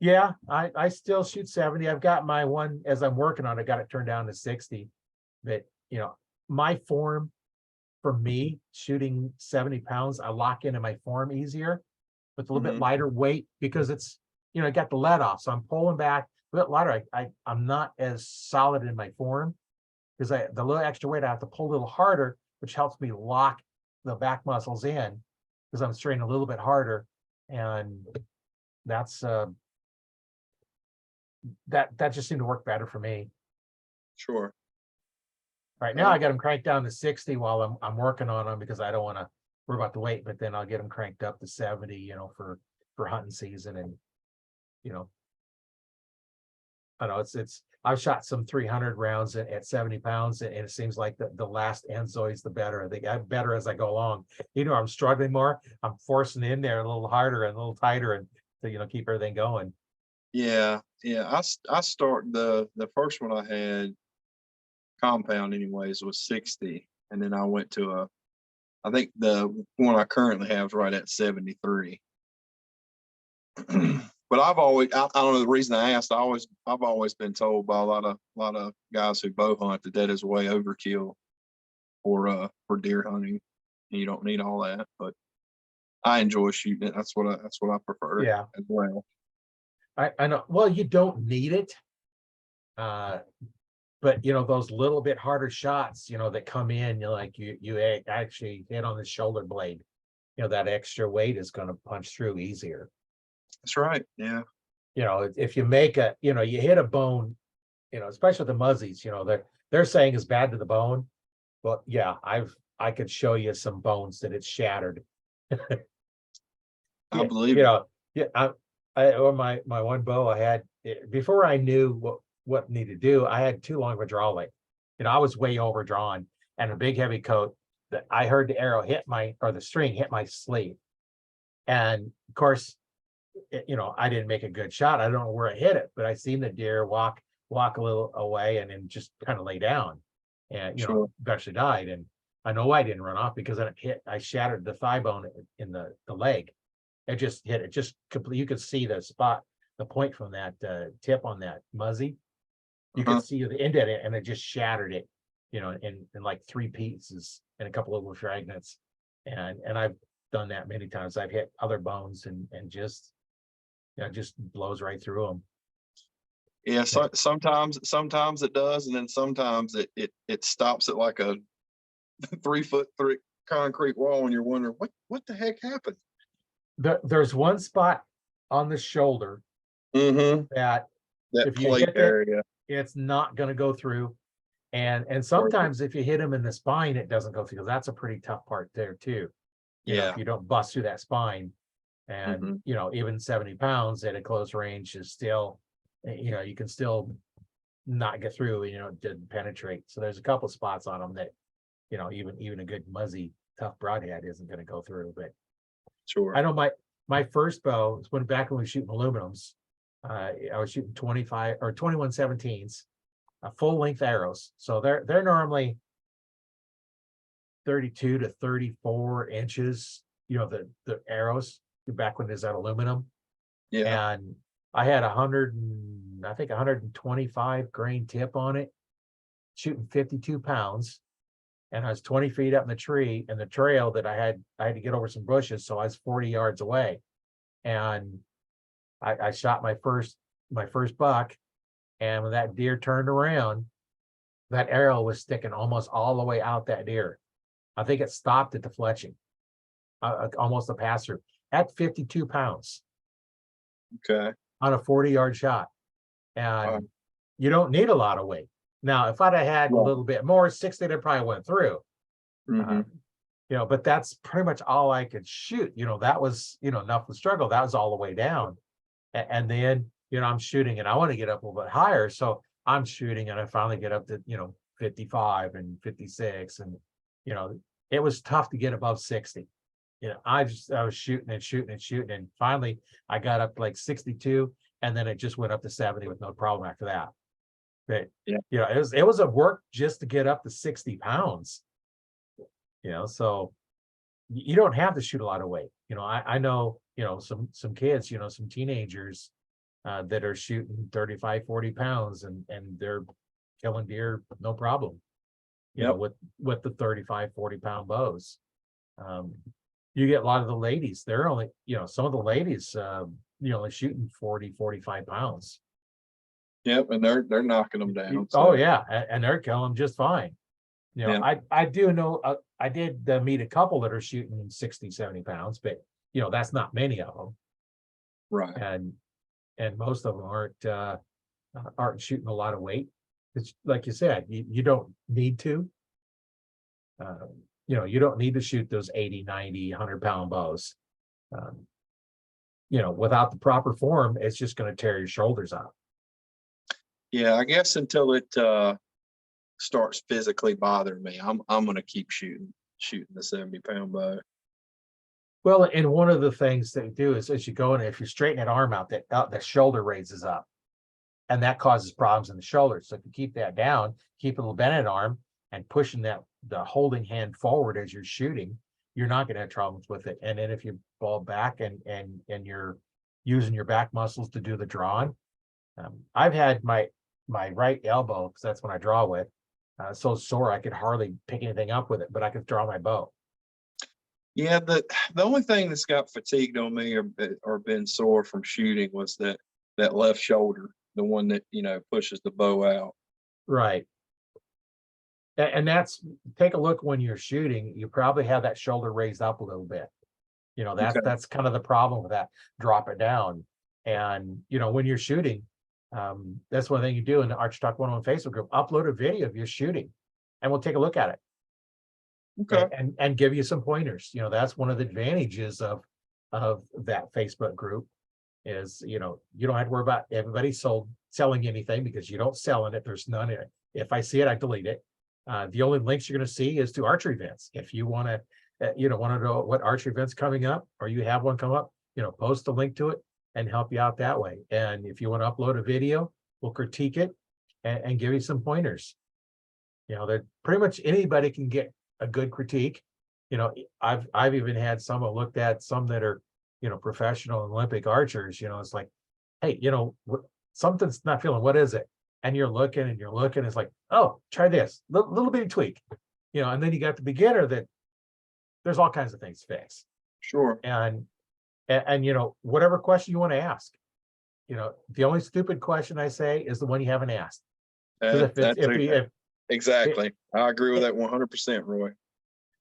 yeah, I still shoot 70. I've got my one as I'm working on it, got it turned down to 60. But my form for me shooting 70 pounds, I lock into my form easier with a little bit Mhm. lighter weight because it's, I got the let off. So I'm pulling back a bit lighter. I'm not as solid in my form because the little extra weight, I have to pull a little harder, which helps me lock the back muscles in because I'm straining a little bit harder. And that's that just seemed to work better for me. Sure. Right now, I got them cranked down to 60 while I'm working on them because I don't want to worry about the weight, but then I'll get them cranked up to 70, for hunting season. And, I know I've shot some 300 rounds at 70 pounds, and it seems like the last end's always the better. They get better as I go along. I'm struggling more. I'm forcing in there a little harder and a little tighter and to, keep everything going. Yeah. Yeah. I start the first one I had compound anyways was 60, and then I went to I think the one I currently have is right at 73. But I don't know the reason I asked. I've always been told by a lot of guys who bow hunt that is way overkill for deer hunting, and you don't need all that. But I enjoy shooting it. That's what I prefer. Yeah. As well. I know. Well, you don't need it. But those little bit harder shots, that come in, you actually hit on the shoulder blade, that extra weight is going to punch through easier. That's right. Yeah. If you make you hit a bone, especially the muzzies, they're saying is bad to the bone. But yeah, I could show you some bones that it's shattered. I believe it. Yeah, or my one bow I had before I knew what needed to do, I had too long of a draw length. I was way overdrawn and a big heavy coat that I heard the arrow hit the string hit my sleeve. And of course, I didn't make a good shot. I don't know where I hit it, but I seen the deer walk walk a little away and then just kind of lay down, and Sure. eventually died. And I know I didn't run off because I shattered the thigh bone in the leg. It just hit it just complete. You could see the spot, the point from that tip on that muzzy. You Uh-huh. could see the end of it, and it just shattered it, in like 3 pieces and a couple of little fragments. And I've done that many times. I've hit other bones and just just blows right through them. Yeah, so sometimes it does, and then sometimes it stops at like a 3 foot three concrete wall, and you're wondering what the heck happened. There's one spot on the shoulder Mm-hmm. that That if you plate hit it, area. it's not going to go through. And Perfect. sometimes if you hit them in the spine, it doesn't go through, because that's a pretty tough part there too. Yeah. If you don't bust through that spine, and Mm-hmm. even 70 pounds at a close range is still, you can still not get through, it didn't penetrate. So there's a couple spots on them that, even a good muzzy, tough broadhead isn't going to go through. But Sure. I know my first bow was back when we were shooting aluminums. I was shooting 25 or 21/17s, full length arrows. So they're normally 32 to 34 inches, the arrows, back when there's that aluminum. Yeah. And I had 125 grain tip on it, shooting 52 pounds. And I was 20 feet up in the tree, and the trail that I had to get over some bushes. So I was 40 yards away. And I shot my first buck. And when that deer turned around, that arrow was sticking almost all the way out that deer. I think it stopped at the fletching, almost a pass through at 52 pounds Okay. on a 40-yard shot. And you don't need a lot of weight. Now, if I'd have had a Right. little bit more, 60, that probably went through. Mm-hmm. But that's pretty much all I could shoot. That was, enough to struggle. That was all the way down. And then, I'm shooting and I want to get up a little bit higher. So I'm shooting and I finally get up to, 55 and 56. And, it was tough to get above 60. I was shooting and shooting and shooting. And finally I got up to like 62, and then it just went up to 70 with no problem after that. But, Yeah. it was a work just to get up to 60 pounds. So you don't have to shoot a lot of weight. I know, some kids, some teenagers that are shooting 35, 40 pounds and they're killing deer, no problem, Yep. with the 35, 40-pound bows. You get a lot of the ladies, they're only, some of the ladies, only shooting 40, 45 pounds. Yep. And they're knocking them down. Oh So yeah. And they're killing them just fine. Yeah. I do know, I did meet a couple that are shooting 60, 70 pounds, but that's not many of them. right. And most of them aren't shooting a lot of weight. It's like you said, you don't need to. You don't need to shoot those 80, 90, 100-pound bows. Without the proper form, it's just going to tear your shoulders out. Yeah. I guess until it starts physically bothering me, I'm gonna keep shooting the 70-pound bow. Well, and one of the things that you do is, as you go in, if you straighten that arm out, that the shoulder raises up, and that causes problems in the shoulder. So if you keep that down, keep a little bent arm and pushing the holding hand forward as you're shooting, you're not going to have problems with it. And then if you fall back and you're using your back muscles to do the drawing, I've had my right elbow, because that's when I draw with, so sore I could hardly pick anything up with it, but I could draw my bow. Yeah, the only thing that's got fatigued on me or been sore from shooting was that left shoulder, the one that pushes the bow out. Right. And that's, take a look when you're shooting, you probably have that shoulder raised up a little bit. Okay. That's kind of the problem with that. Drop it down. And when you're shooting, that's one thing you do in the Archery Talk 101 Facebook group, upload a video of your shooting and we'll take a look at it. Okay. And give you some pointers. That's one of the advantages of that Facebook group is, you don't have to worry about everybody selling anything, because you don't sell in it. There's none in it. If I see it, I delete it. The only links you're going to see is to archery events. If you want to, want to know what archery events coming up, or you have one come up, post a link to it and help you out that way. And if you want to upload a video, we'll critique it, and give you some pointers. You know, that pretty much anybody can get a good critique. You know, I've even had some looked at some that are, you know, professional Olympic archers. You know, it's like, hey, you know, something's not feeling. What is it? And you're looking and you're looking. It's like, oh, try this little bitty tweak. You know, and then you got the beginner that there's all kinds of things to fix. Sure. And you know, whatever question you want to ask. You know, the only stupid question I say is the one you haven't asked. Because Exactly. I agree with that 100%, Roy.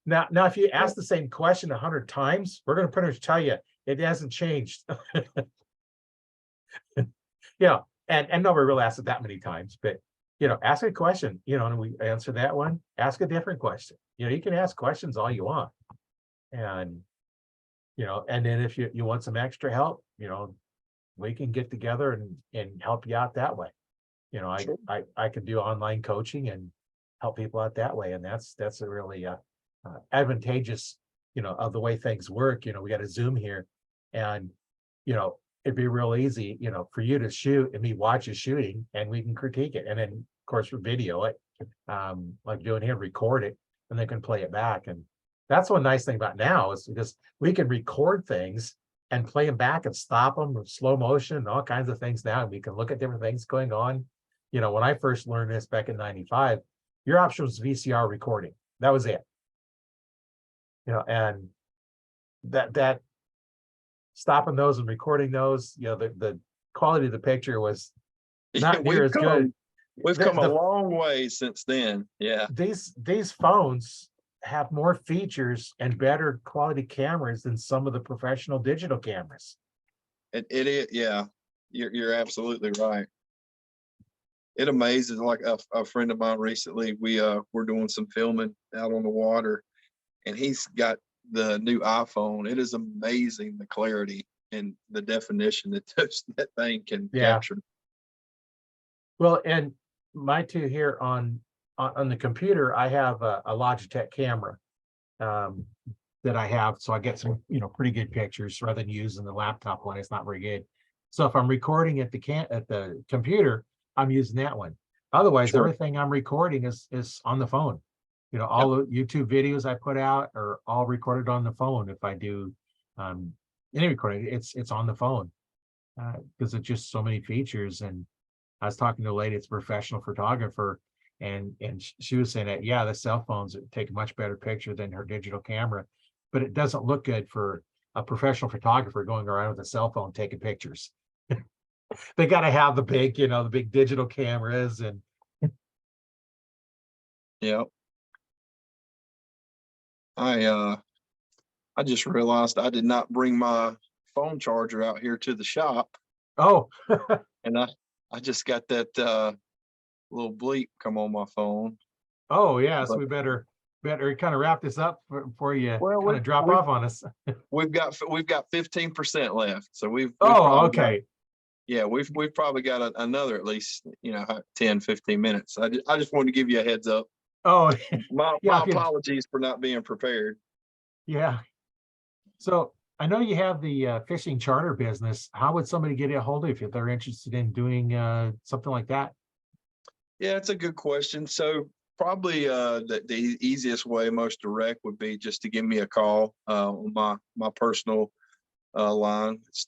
Now, if you ask the same question 100 times, we're going to pretty much tell you it hasn't changed. Yeah, and nobody really asks it that many times, but you know, ask a question, you know, and we answer that one. Ask a different question. You know, you can ask questions all you want, and you know, and then if you want some extra help, you know, we can get together and help you out that way. You know, Sure. I can do online coaching and help people out that way, and that's a really advantageous, you know, of the way things work. You know, we got a Zoom here, and you know, it'd be real easy, you know, for you to shoot and me watch you shooting, and we can critique it, and then of course we video it, like doing here, record it, and they can play it back. And that's one nice thing about now is because we can record things and play them back and stop them in slow motion and all kinds of things now. And we can look at different things going on. You know, when I first learned this back in '95, your option was VCR recording. That was it. You know, and that stopping those and recording those, you know, the quality of the picture was not near as good. We've come a long way since then. Yeah. These phones have more features and better quality cameras than some of the professional digital cameras. It is, yeah. You're absolutely right. It amazes, like a friend of mine recently, we're doing some filming out on the water, and he's got the new iPhone. It is amazing, the clarity and the definition that that thing can capture. Well, and my two here on the computer, I have a Logitech camera that I have, so I get some, you know, pretty good pictures rather than using the laptop one. It's not very good. So if I'm recording at the computer, I'm using that one. Otherwise, Sure. everything I'm recording is on the phone. You know, all the YouTube videos I put out are all recorded on the phone. If I do any recording, it's on the phone because it's just so many features. And I was talking to a lady, it's a professional photographer, and she was saying that, yeah, the cell phones take a much better picture than her digital camera, but it doesn't look good for a professional photographer going around with a cell phone taking pictures. They got to have the big, you know, the big digital cameras. And yeah. I just realized I did not bring my phone charger out here to the shop. Oh, and I just got that little bleep come on my phone. Oh yeah, so we better kind of wrap this up before you kind of drop off on us. We've got 15% left, so we've okay. Yeah, we've probably got another at least, you know, 10, 15 minutes. I just wanted to give you a heads up. Oh, my apologies for not being prepared. Yeah. So I know you have the fishing charter business. How would somebody get a hold of you if they're interested in doing something like that? Yeah, it's a good question. So probably the easiest way, most direct, would be just to give me a call on my personal line. It's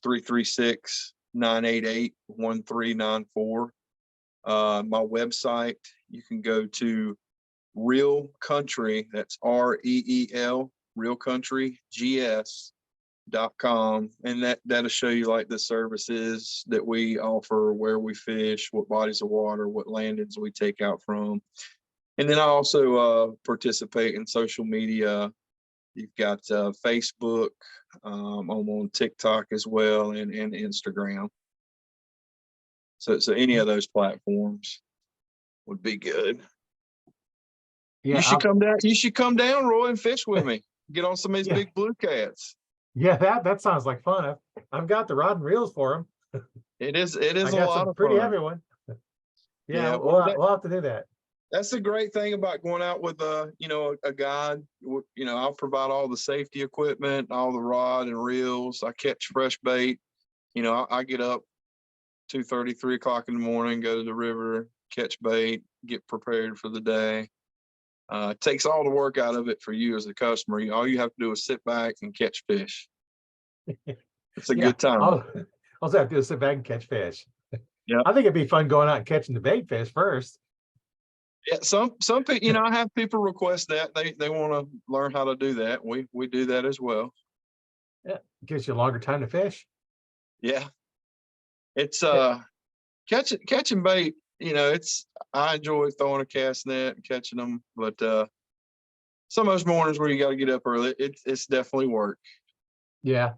336-988-1394. My website, you can go to Real Country, that's REEL, realcountrygs.com, and that'll show you like the services that we offer, where we fish, what bodies of water, what landings we take out from. And then I also participate in social media. You've got Facebook, I'm on TikTok as well, and Instagram. So any of those platforms would be good. Yeah, you should come down. You should come down, Roy, and fish with me. Get on some of these big blue cats. Yeah, that sounds like fun. I've got the rod and reels for them. It is a lot of fun. Pretty heavy one. Yeah, we'll have to do that. That's the great thing about going out with a guide. You know, I'll provide all the safety equipment, all the rod and reels. I catch fresh bait. You know, I get up 2:30, 3 o'clock in the morning, go to the river, catch bait, get prepared for the day. It takes all the work out of it for you as a customer. All you have to do is sit back and catch fish. It's a Yeah, good time. all I have to do is sit back and catch fish. Yeah. I think it'd be fun going out and catching the bait fish first. Yeah, some people, I have people request that they want to learn how to do that. We do that as well. Yeah, gives you a longer time to fish. Yeah, it's Yeah. catching bait. I enjoy throwing a cast net and catching them, but some of those mornings where you got to get up early, it's definitely work. Yeah,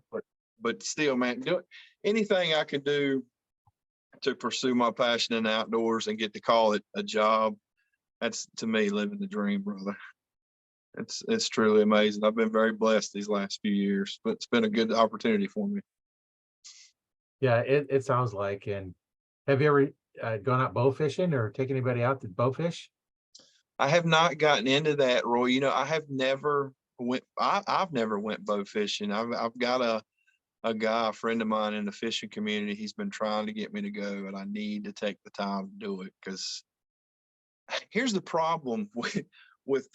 But still, man, anything I could do to pursue my passion in the outdoors and get to call it a job, that's to me living the dream, brother. It's truly amazing. I've been very blessed these last few years, but it's been a good opportunity for me. yeah, it sounds like. And have you ever gone out bow fishing or take anybody out to bow fish? I have not gotten into that, Roy. I have never I've never went bow fishing. I've got a guy, a friend of mine in the fishing community. He's been trying to get me to go, and I need to take the time to do it, because here's the problem with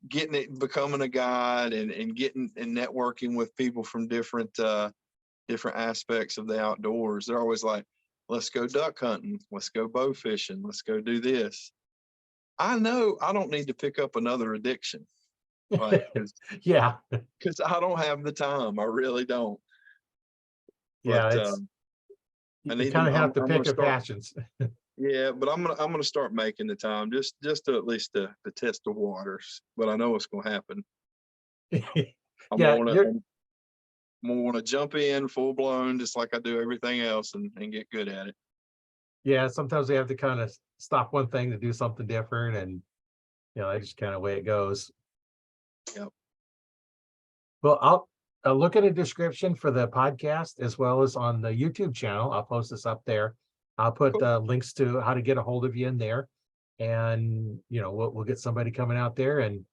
getting it, becoming a guide, and getting and networking with people from different aspects of the outdoors. They're always like, let's go duck hunting, let's go bow fishing, let's go do this. I know I don't need to pick up another addiction, like, Yeah, because I don't have the time. I really don't. yeah, But it's I you need kind to. of have to I'm gonna pick your start. passions. Yeah, but I'm gonna start making the time, just to at least to test the waters. But I know it's gonna happen. I'm Yeah, gonna you're I'm gonna want to jump in full blown, just like I do everything else, and get good at it. yeah, sometimes we have to kind of stop one thing to do something different, and that's just kind of way it goes. Yep. Well, I'll look at a description for the podcast as well as on the YouTube channel. I'll post this up there. I'll put Cool. links to how to get a hold of you in there, and we'll get somebody coming out there. And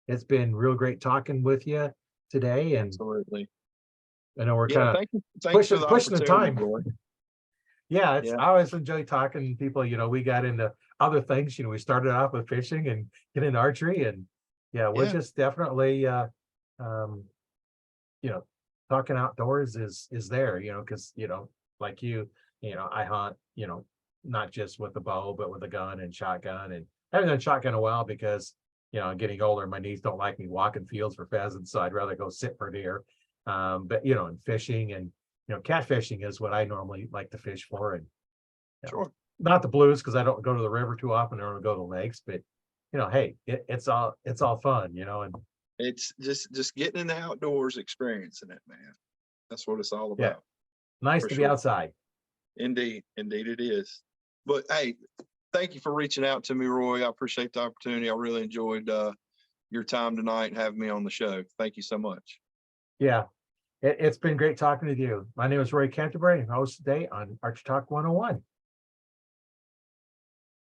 it's been real great talking with you today. And Absolutely. I know we're Yeah. kind of Thank you for the pushing the opportunity, time. Roy. Yeah, Yeah. I always enjoy talking to people. We got into other things. We started off with fishing and get into archery, and we're Yeah. just definitely um, talking outdoors is there, because like I hunt, not just with a bow, but with a gun and shotgun, and I haven't done shotgun in a while because I'm getting older. My knees don't like me walking fields for pheasants, so I'd rather go sit for deer. But and fishing and catfishing is what I normally like to fish for, and Sure. not the blues because I don't go to the river too often. I don't go to lakes, but hey, it's all fun, and It's just getting in the outdoors, experiencing it, man. That's what it's all yeah, about. nice For to be sure. outside. Indeed it is. But hey, thank you for reaching out to me, Roy. I appreciate the opportunity. I really enjoyed your time tonight and having me on the show. Thank you so much. Yeah, it's been great talking with you. My name is Roy Canterbury, and host today on Archery Talk 101.